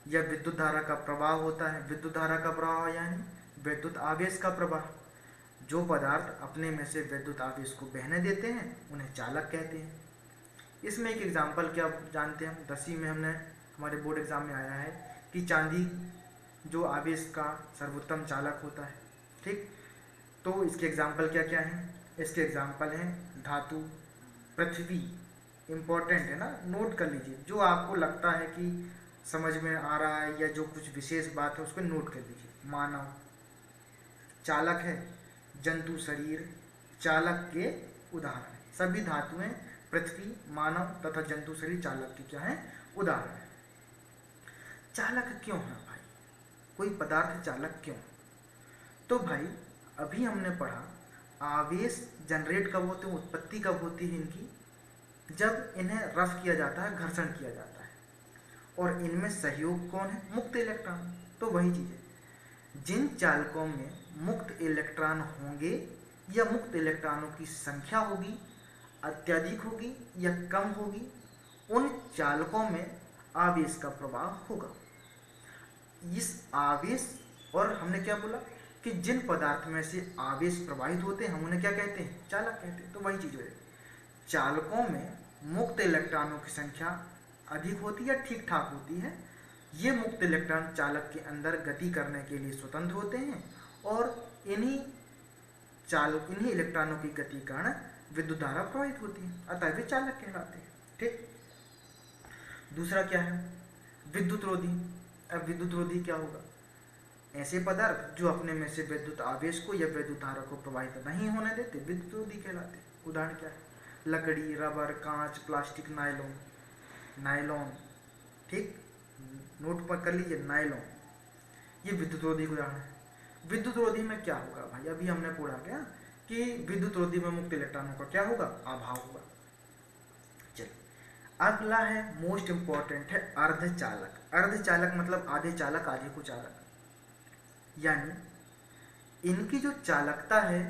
या विद्युत धारा का प्रवाह होता है। विद्युत धारा का प्रवाह यानी विद्युत आवेश का प्रवाह। जो पदार्थ अपने में से विद्युत आवेश को बहने देते हैं उन्हें चालक कहते हैं। इसमें एक एग्जाम्पल क्या जानते हैं हम, 10वीं में हमने हमारे बोर्ड एग्जाम में आया है कि चांदी जो आवेश का सर्वोत्तम चालक होता है। ठीक, तो इसके एग्जाम्पल क्या क्या हैं, इसके एग्जाम्पल हैं धातु, पृथ्वी, इम्पोर्टेंट है ना, नोट कर लीजिए। जो आपको लगता है कि समझ में आ रहा है या जो कुछ विशेष बात है उसको नोट कर लीजिए। मानव चालक है, जंतु शरीर चालक के उदाहरण हैं। सभी धातुएं, पृथ्वी, मानव तथा जंतु शरीर चालक के क्या है, उदाहरण है। चालक क्यों है भाई, कोई पदार्थ चालक क्यों? तो भाई अभी हमने पढ़ा आवेश जनरेट कब होते हैं, उत्पत्ति कब होती है इनकी, जब इन्हें रफ किया जाता है, घर्षण किया जाता है। और इनमें सहयोग कौन है, मुक्त इलेक्ट्रॉन। तो वही चीज़ है, जिन चालकों में मुक्त इलेक्ट्रॉन होंगे या मुक्त इलेक्ट्रॉनों की संख्या होगी, अत्यधिक होगी या कम होगी, उन चालकों में आवेश का प्रवाह होगा। इस आवेश, और हमने क्या बोला कि जिन पदार्थ में से आवेश प्रवाहित होते हैं हम उन्हें क्या कहते हैं, चालक कहते हैं। तो वही चीज़ है, चालकों में मुक्त इलेक्ट्रॉनों की संख्या अधिक होती है, ठीक ठाक होती है। ये मुक्त इलेक्ट्रॉन चालक के अंदर गति करने के लिए स्वतंत्र होते हैं और इन्हीं इलेक्ट्रॉनों की गति कारण विद्युत धारा प्रवाहित होती है, अतः वे चालक कहलाते हैं। ठीक, दूसरा क्या है, विद्युत रोधी। अब विद्युत रोधी क्या होगा, ऐसे पदार्थ जो अपने में से विद्युत आवेश को या विद्युत धारा को प्रवाहित नहीं होने देते विद्युत रोधी कहलाते हैं। उदाहरण क्या है, लकड़ी, रबर, कांच, प्लास्टिक, नायलॉन। ठीक, नोट पर कर लीजिए, नायलॉन, ये विद्युत रोधी उदाहरण है। विद्युत रोधी में क्या होगा भाई, अभी हमने पढ़ा क्या कि विद्युत रोधी में मुक्त इलेक्ट्रॉनों का क्या होगा, अभाव होगा। चलिए अगला है मोस्ट इंपॉर्टेंट है अर्धचालक। अर्धचालक मतलब आधे चालक आधे कुचालक, यानी इनकी जो चालकता है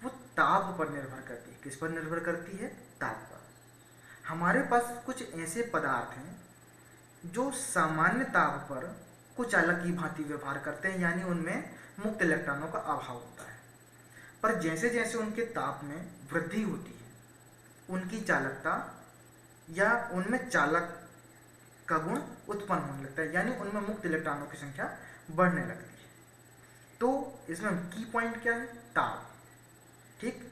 वो ताप पर निर्भर करती है। किस पर निर्भर करती है, ताप पर। हमारे पास कुछ ऐसे पदार्थ हैं जो सामान्य ताप पर कुचालक की भांति व्यवहार करते हैं, यानी उनमें मुक्त इलेक्ट्रॉनों का अभाव होता है। पर जैसे जैसे उनके ताप में वृद्धि होती है उनकी चालकता या उनमें चालक का गुण उत्पन्न होने लगता है, यानी उनमें मुक्त इलेक्ट्रॉनों की संख्या बढ़ने लगती है। तो इसमें की पॉइंट क्या है, ताप। ठीक,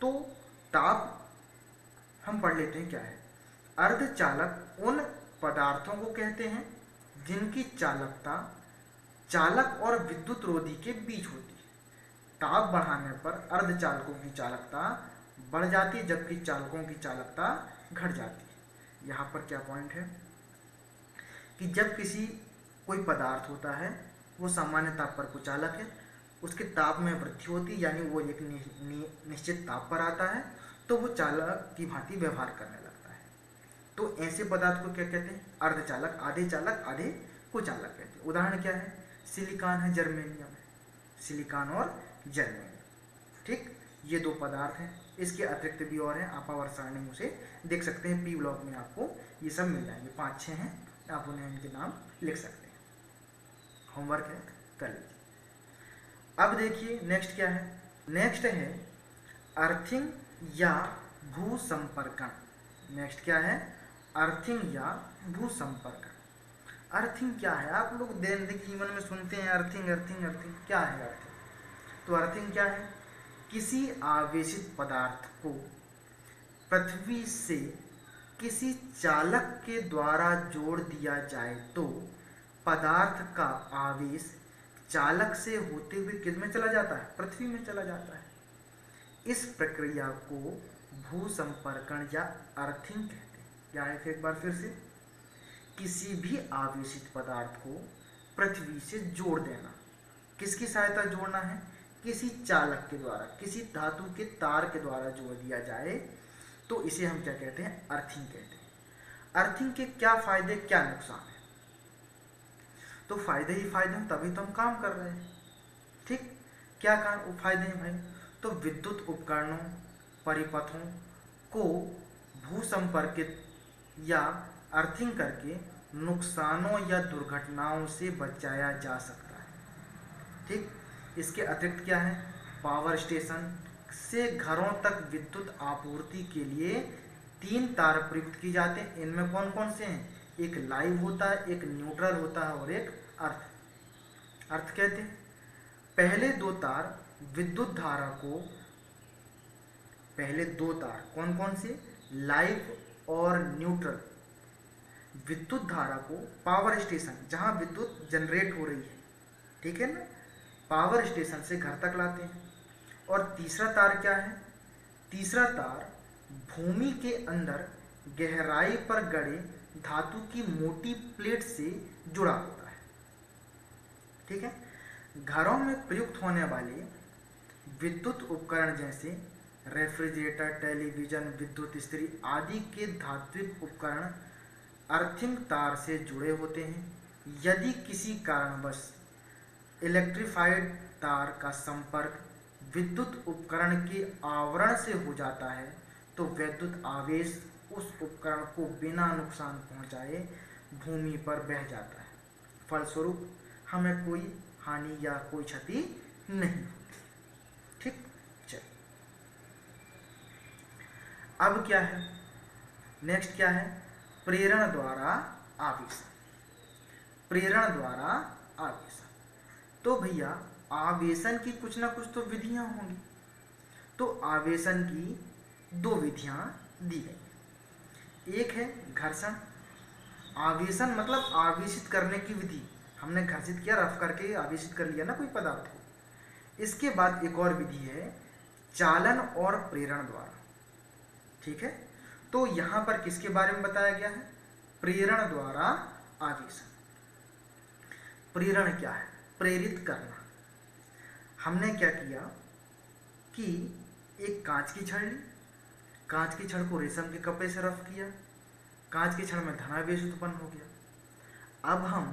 तो ताप हम पढ़ लेते हैं क्या है। अर्धचालक उन पदार्थों को कहते हैं जिनकी चालकता चालक और विद्युत रोधी के बीच होती है। ताप बढ़ाने पर अर्धचालकों की चालकता बढ़ जाती है, जबकि चालकों की चालकता घट जाती है। यहाँ पर क्या पॉइंट है कि जब कोई पदार्थ होता है वो सामान्य ताप पर कुचालक है, उसके ताप में वृद्धि होती है, यानी वो एक निश्चित ताप पर आता है तो वो चालक की भांति व्यवहार करने लगता है। तो ऐसे पदार्थ को क्या कहते हैं? अर्धचालक, आधे चालक आधे कुचालक कहते हैं। उदाहरण क्या है? सिलिकॉन है, जर्मेनियम है, सिलिकॉन और जर्मेनियम। ठीक, ये दो पदार्थ हैं। इसके अतिरिक्त भी और हैं, आप आवर्त सारणी में उसे देख सकते हैं। पी ब्लॉक में आपको ये सब मिल जाएंगे, 5-6 हैं, आप उन्हें इनके नाम लिख सकते हैं। होमवर्क है, कर लीजिए। अब देखिए नेक्स्ट क्या है? नेक्स्ट है अर्थिंग या भूसंपर्कण। नेक्स्ट क्या है? अर्थिंग या भूसंपर्कण। अर्थिंग क्या है? आप लोग दैनिक जीवन में सुनते हैं अर्थिंग अर्थिंग अर्थिंग, क्या है अर्थिंग? तो अर्थिंग क्या है? किसी आवेशित पदार्थ को पृथ्वी से किसी चालक के द्वारा जोड़ दिया जाए तो पदार्थ का आवेश चालक से होते हुए किस में चला जाता है? पृथ्वी में चला जाता है। इस प्रक्रिया को भूसंपर्कण या अर्थिंग कहते हैं। क्या है? एक बार फिर से, किसी भी आवेशित पदार्थ को पृथ्वी से जोड़ देना। किसकी सहायता जोड़ना है? किसी चालक के द्वारा, किसी धातु के तार के द्वारा जोड़ दिया जाए तो इसे हम क्या कहते हैं? अर्थिंग कहते हैं। अर्थिंग के क्या फायदे क्या नुकसान है? तो फायदे ही फायदे हैं, तभी तो हम काम कर रहे हैं। ठीक, क्या काम फायदे हैं भाई? तो विद्युत उपकरणों, परिपथों को भूसंपर्कित या अर्थिंग करके नुकसानों या दुर्घटनाओं से बचाया जा सकता है। ठीक, इसके अतिरिक्त क्या है? पावर स्टेशन से घरों तक विद्युत आपूर्ति के लिए 3 तार प्रयुक्त की जाते हैं। इनमें कौन कौन से हैं? एक लाइव होता है, एक न्यूट्रल होता है और एक अर्थ कहते हैं। पहले 2 तार विद्युत धारा को, पहले 2 तार कौन कौन से? लाइव और न्यूट्रल, विद्युत धारा को पावर स्टेशन, जहां विद्युत जनरेट हो रही है, ठीक है ना, पावर स्टेशन से घर तक लाते हैं। और तीसरा तार क्या है? तीसरा तार भूमि के अंदर गहराई पर गड़े धातु की मोटी प्लेट से जुड़ा होता है। ठीक है, घरों में प्रयुक्त होने वाले विद्युत उपकरण जैसे रेफ्रिजरेटर, टेलीविजन, विद्युत इस्त्री आदि के धात्विक उपकरण अर्थिंग तार से जुड़े होते हैं। यदि किसी कारणवश इलेक्ट्रिफाइड तार का संपर्क विद्युत उपकरण के आवरण से हो जाता है तो विद्युत आवेश उस उपकरण को बिना नुकसान पहुंचाए भूमि पर बह जाता है। फलस्वरूप हमें कोई हानि या कोई क्षति नहीं होती। ठीक, चलिए अब क्या है? नेक्स्ट क्या है? प्रेरण द्वारा आवेशन। प्रेरण द्वारा आवेशन, तो भैया आवेशन की कुछ ना कुछ तो विधियां होंगी। तो आवेशन की 2 विधियां दी गई। एक है घर्षण। आवेशन मतलब आवेशित करने की विधि। हमने घर्षित किया, रफ करके आवेशित कर लिया ना कोई पदार्थ को। इसके बाद एक और विधि है चालन और प्रेरण द्वारा। ठीक है, तो यहां पर किसके बारे में बताया गया है? प्रेरण द्वारा आवेशन। प्रेरण क्या है? प्रेरित करना। हमने क्या किया कि एक कांच की छड़ ली, कांच की छड़ को रेशम के कपड़े से रफ किया, कांच की छड़ में धनावेश उत्पन्न हो गया। अब हम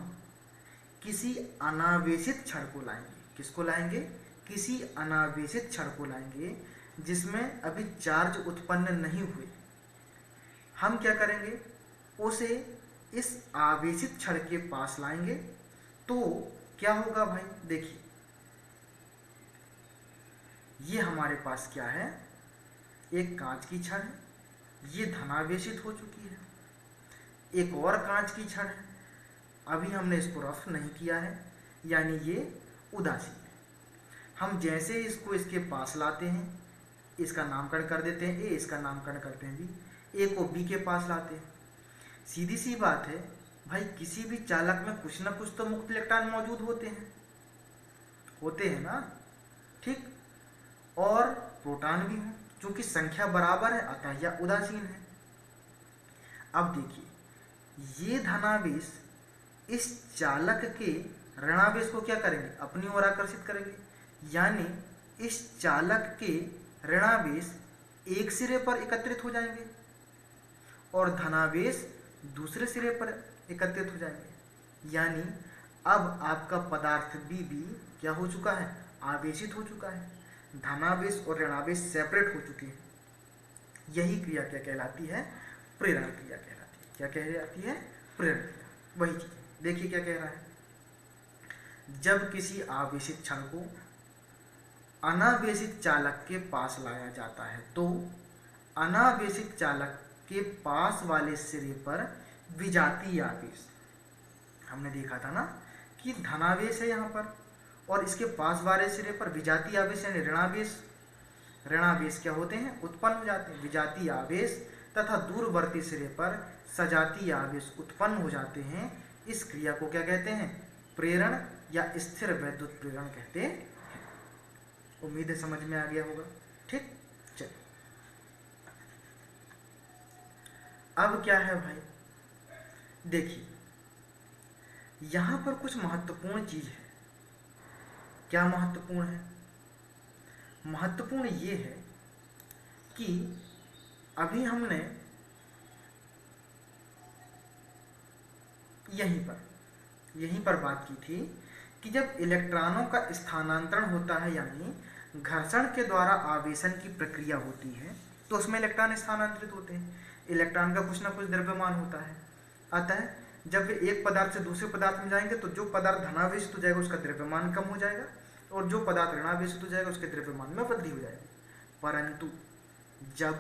किसी अनावेशित छड़ को लाएंगे। किसको लाएंगे? किसी अनावेशित छड़ को लाएंगे जिसमें अभी चार्ज उत्पन्न नहीं हुए। हम क्या करेंगे? उसे इस आवेशित छड़ के पास लाएंगे तो क्या होगा भाई? देखिए, ये हमारे पास क्या है? एक कांच की छड़ है, ये धनावेशित हो चुकी है। एक और कांच की छड़ है, अभी हमने इसको रफ नहीं किया है, यानी ये उदासीन है। हम जैसे इसको इसके पास लाते हैं, इसका नामकरण कर देते हैं ए, इसका नामकरण करते हैं बी, ए को बी के पास लाते हैं। सीधी सी बात है भाई, किसी भी चालक में कुछ ना कुछ तो मुक्त इलेक्ट्रॉन मौजूद होते हैं ना। ठीक, और प्रोटॉन भी हों, चूंकि संख्या बराबर है अतः यह उदासीन है। अब देखिए ये धनावेश इस चालक के ऋणावेश को क्या करेंगे, अपनी ओर आकर्षित करेंगे, यानी इस चालक के ऋणावेश एक सिरे पर एकत्रित हो जाएंगे और धनावेश दूसरे सिरे पर एकत्रित हो जाएंगे। यानी अब आपका पदार्थ बी भी क्या हो चुका है, आवेशित हो चुका है। धनावेश और ऋणावेश सेपरेट हो चुके हैं। यही क्रिया क्या कहलाती है, प्रेरण क्रिया कहलाती है। क्या कहलाती है, प्रेरण क्रिया। वही चीज देखिए क्या कह रहा है, जब किसी आवेशित क्षण को अनावेशित चालक के पास लाया जाता है तो अनावेशित चालक के पास वाले सिरे पर विजातीय आवेश, हमने देखा था ना कि धनावेश है यहाँ पर और इसके पास वाले सिरे पर विजातीय आवेश यानी ऋणावेश। ऋणावेश क्या होते हैं, उत्पन्न हो जाते हैं। विजातीय आवेश तथा दूरवर्ती सिरे पर सजातीय आवेश उत्पन्न हो जाते हैं। इस क्रिया को क्या कहते हैं, प्रेरण या स्थिर वैद्युत प्रेरण कहते हैं। उम्मीद है समझ में आ गया होगा। ठीक, चलिए अब क्या है भाई, देखिए यहां पर कुछ महत्वपूर्ण चीज है। क्या महत्वपूर्ण है, महत्वपूर्ण ये है कि अभी हमने यहीं पर बात की थी कि जब इलेक्ट्रॉनों का स्थानांतरण होता है यानी घर्षण के द्वारा आवेशन की प्रक्रिया होती है तो उसमें इलेक्ट्रॉन स्थानांतरित होते हैं। इलेक्ट्रॉन का कुछ ना कुछ द्रव्यमान होता है, अतः जब वे एक पदार्थ से दूसरे पदार्थ में जाएंगे तो जो पदार्थ धनावेशित हो जाएगा उसका द्रव्यमान कम हो जाएगा और जो पदार्थ ऋणावेशित हो जाएगा उसके द्रव्यमान में वृद्धि हो जाएगी। परंतु जब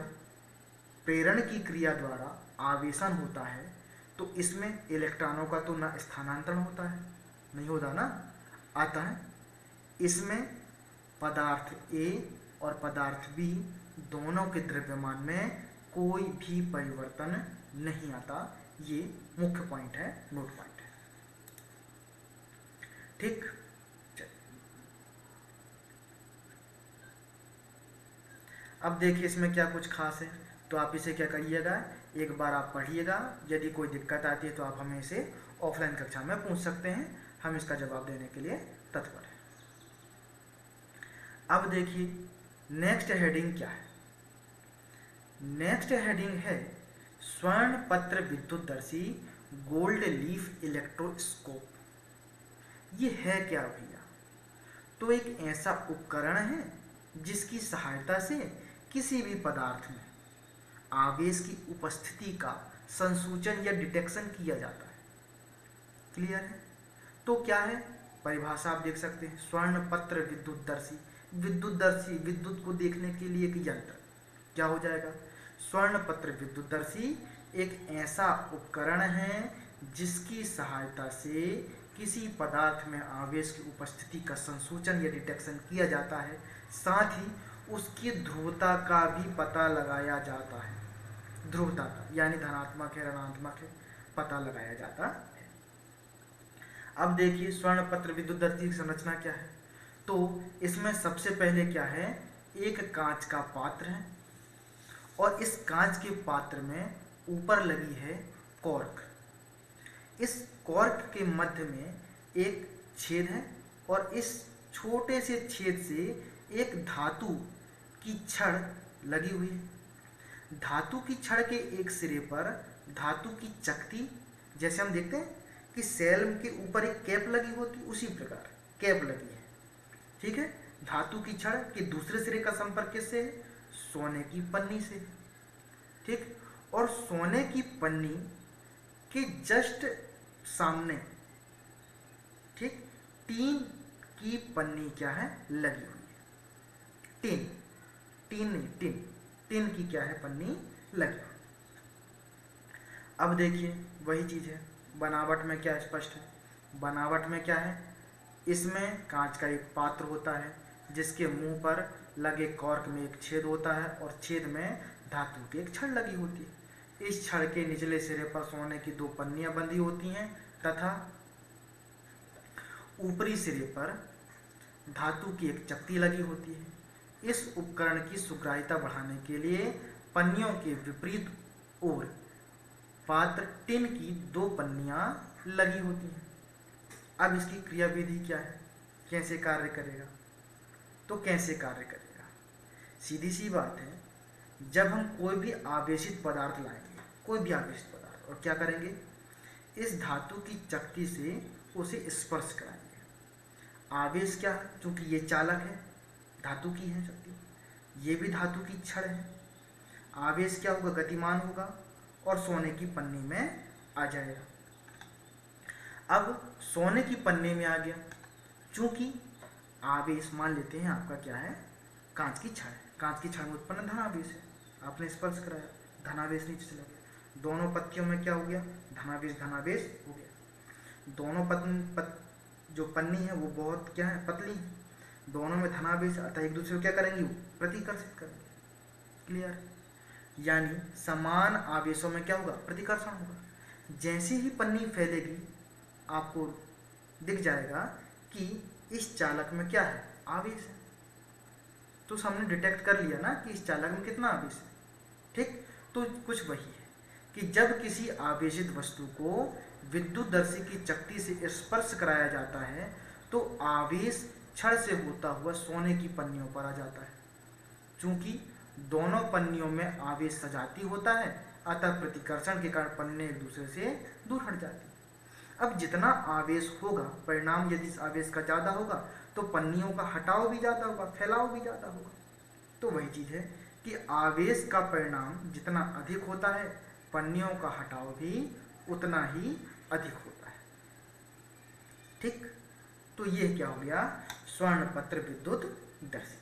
प्रेरण की क्रिया द्वारा आवेशन होता है तो इसमें इलेक्ट्रॉनों का तो ना स्थानांतरण होता है, नहीं होता ना, अतः इसमें पदार्थ ए और पदार्थ बी दोनों के द्रव्यमान में कोई भी परिवर्तन नहीं आता। ये मुख्य पॉइंट है, नोट पॉइंट है। ठीक, अब देखिए इसमें क्या कुछ खास है, तो आप इसे क्या करिएगा, एक बार आप पढ़िएगा। यदि कोई दिक्कत आती है तो आप हमें इसे ऑफलाइन कक्षा में पूछ सकते हैं, हम इसका जवाब देने के लिए तत्पर हैं। अब देखिए नेक्स्ट हेडिंग क्या है, नेक्स्ट हेडिंग है स्वर्ण पत्र विद्युतदर्शी गोल्ड लीफ इलेक्ट्रोस्कोप। ये है क्या भैया, तो एक ऐसा उपकरण है जिसकी सहायता से किसी भी पदार्थ में आवेश की उपस्थिति का संसूचन या डिटेक्शन किया जाता है। क्लियर है, तो क्या है परिभाषा आप देख सकते हैं, स्वर्ण पत्र विद्युतदर्शी। विद्युतदर्शी विद्युत को देखने के लिए एक यंत्र, क्या हो जाएगा, स्वर्ण पत्र विद्युतदर्शी एक ऐसा उपकरण है जिसकी सहायता से किसी पदार्थ में आवेश की उपस्थिति का संसूचन या डिटेक्शन किया जाता है, साथ ही उसकी ध्रुवता का भी पता लगाया जाता है। ध्रुवता का यानी धनात्मक है ऋणात्मक है पता लगाया जाता है। अब देखिए स्वर्ण पत्र विद्युतदर्शी की संरचना क्या है, तो इसमें सबसे पहले क्या है, एक कांच का पात्र है और इस कांच के पात्र में ऊपर लगी है कॉर्क। इस कॉर्क के मध्य में एक छेद है और इस छोटे से छेद से एक धातु की छड़ लगी हुई है। धातु की छड़ के एक सिरे पर धातु की चकती, जैसे हम देखते हैं कि सेल के ऊपर एक कैप लगी होती, उसी प्रकार कैप लगी है। ठीक है, धातु की छड़ के दूसरे सिरे का संपर्क किससे है, सोने की पन्नी से। ठीक, और सोने की पन्नी के जस्ट सामने ठीक टीन की पन्नी क्या है, लगी हुई है। टीन की क्या है, पन्नी लगी हुई। अब देखिए वही चीज है, बनावट में क्या स्पष्ट है, बनावट में क्या है, इसमें कांच का एक पात्र होता है जिसके मुंह पर लगे कॉर्क में एक छेद होता है और छेद में धातु की एक छड़ लगी होती है। इस छड़ के निचले सिरे पर सोने की 2 पन्नियां बंधी होती हैं तथा ऊपरी सिरे पर धातु की एक चकती लगी होती है। इस उपकरण की सुग्राह्यता बढ़ाने के लिए पन्नियों के विपरीत ओर पात्र टिन की 2 पन्नियां लगी होती हैं। अब इसकी क्रियाविधि क्या है, कैसे कार्य करेगा? तो कैसे कार्य करेगा, सीधी सी बात है, जब हम कोई भी आवेशित पदार्थ लाएंगे, कोई भी आवेशित पदार्थ, और क्या करेंगे, इस धातु की चकती से उसे स्पर्श कराएंगे। आवेश क्या है, चूंकि ये चालक है, धातु की है चकती, ये भी धातु की छड़ है, आवेश क्या होगा, गतिमान होगा और सोने की पन्नी में आ जाएगा। अब सोने की पन्नी में आ गया, चूंकि आवेश मान लेते हैं आपका क्या है, कांच की छड़ है, कांच की छड़ में उत्पन्न धनावेश है, आपने स्पर्श कराया, धनावेश नीचे चला गया, दोनों पत्तियों में क्या हो गया, धनावेश धनावेश हो गया। दोनों जो पन्नी है वो बहुत क्या है, पतली है, दोनों में धनावेश, अतः एक दूसरे को क्या करेंगे, प्रतिकर्षित करेंगे। क्लियर? यानी समान आवेशों में क्या होगा, प्रतिकर्षण होगा। जैसे ही पन्नी फैलेगी आपको दिख जाएगा कि इस चालक में क्या है, आवेश है। तो हमने डिटेक्ट कर लिया ना कि इस चालक में कितना आवेश है। ठीक, तो कुछ वही है कि जब किसी आवेशित वस्तु को विद्युतदर्शी की चकती से स्पर्श कराया जाता है तो आवेश छड़ से होता हुआ सोने की पन्नियों पर आ जाता है। चूंकि दोनों पन्नियों में आवेश सजाती होता है, अतः प्रतिकर्षण के कारण पन्नी एक दूसरे से दूर हट जाती है। अब जितना आवेश होगा, परिणाम यदि इस आवेश का ज़्यादा होगा तो पन्नियों का हटाव भी ज़्यादा होगा, फैलाव भी ज़्यादा होगा। तो वही चीज़ है कि आवेश का परिणाम जितना अधिक होता है, पन्नियों का हटाव भी उतना ही अधिक होता है। ठीक, तो ये क्या हो गया, स्वर्ण पत्र विद्युत दर्शी।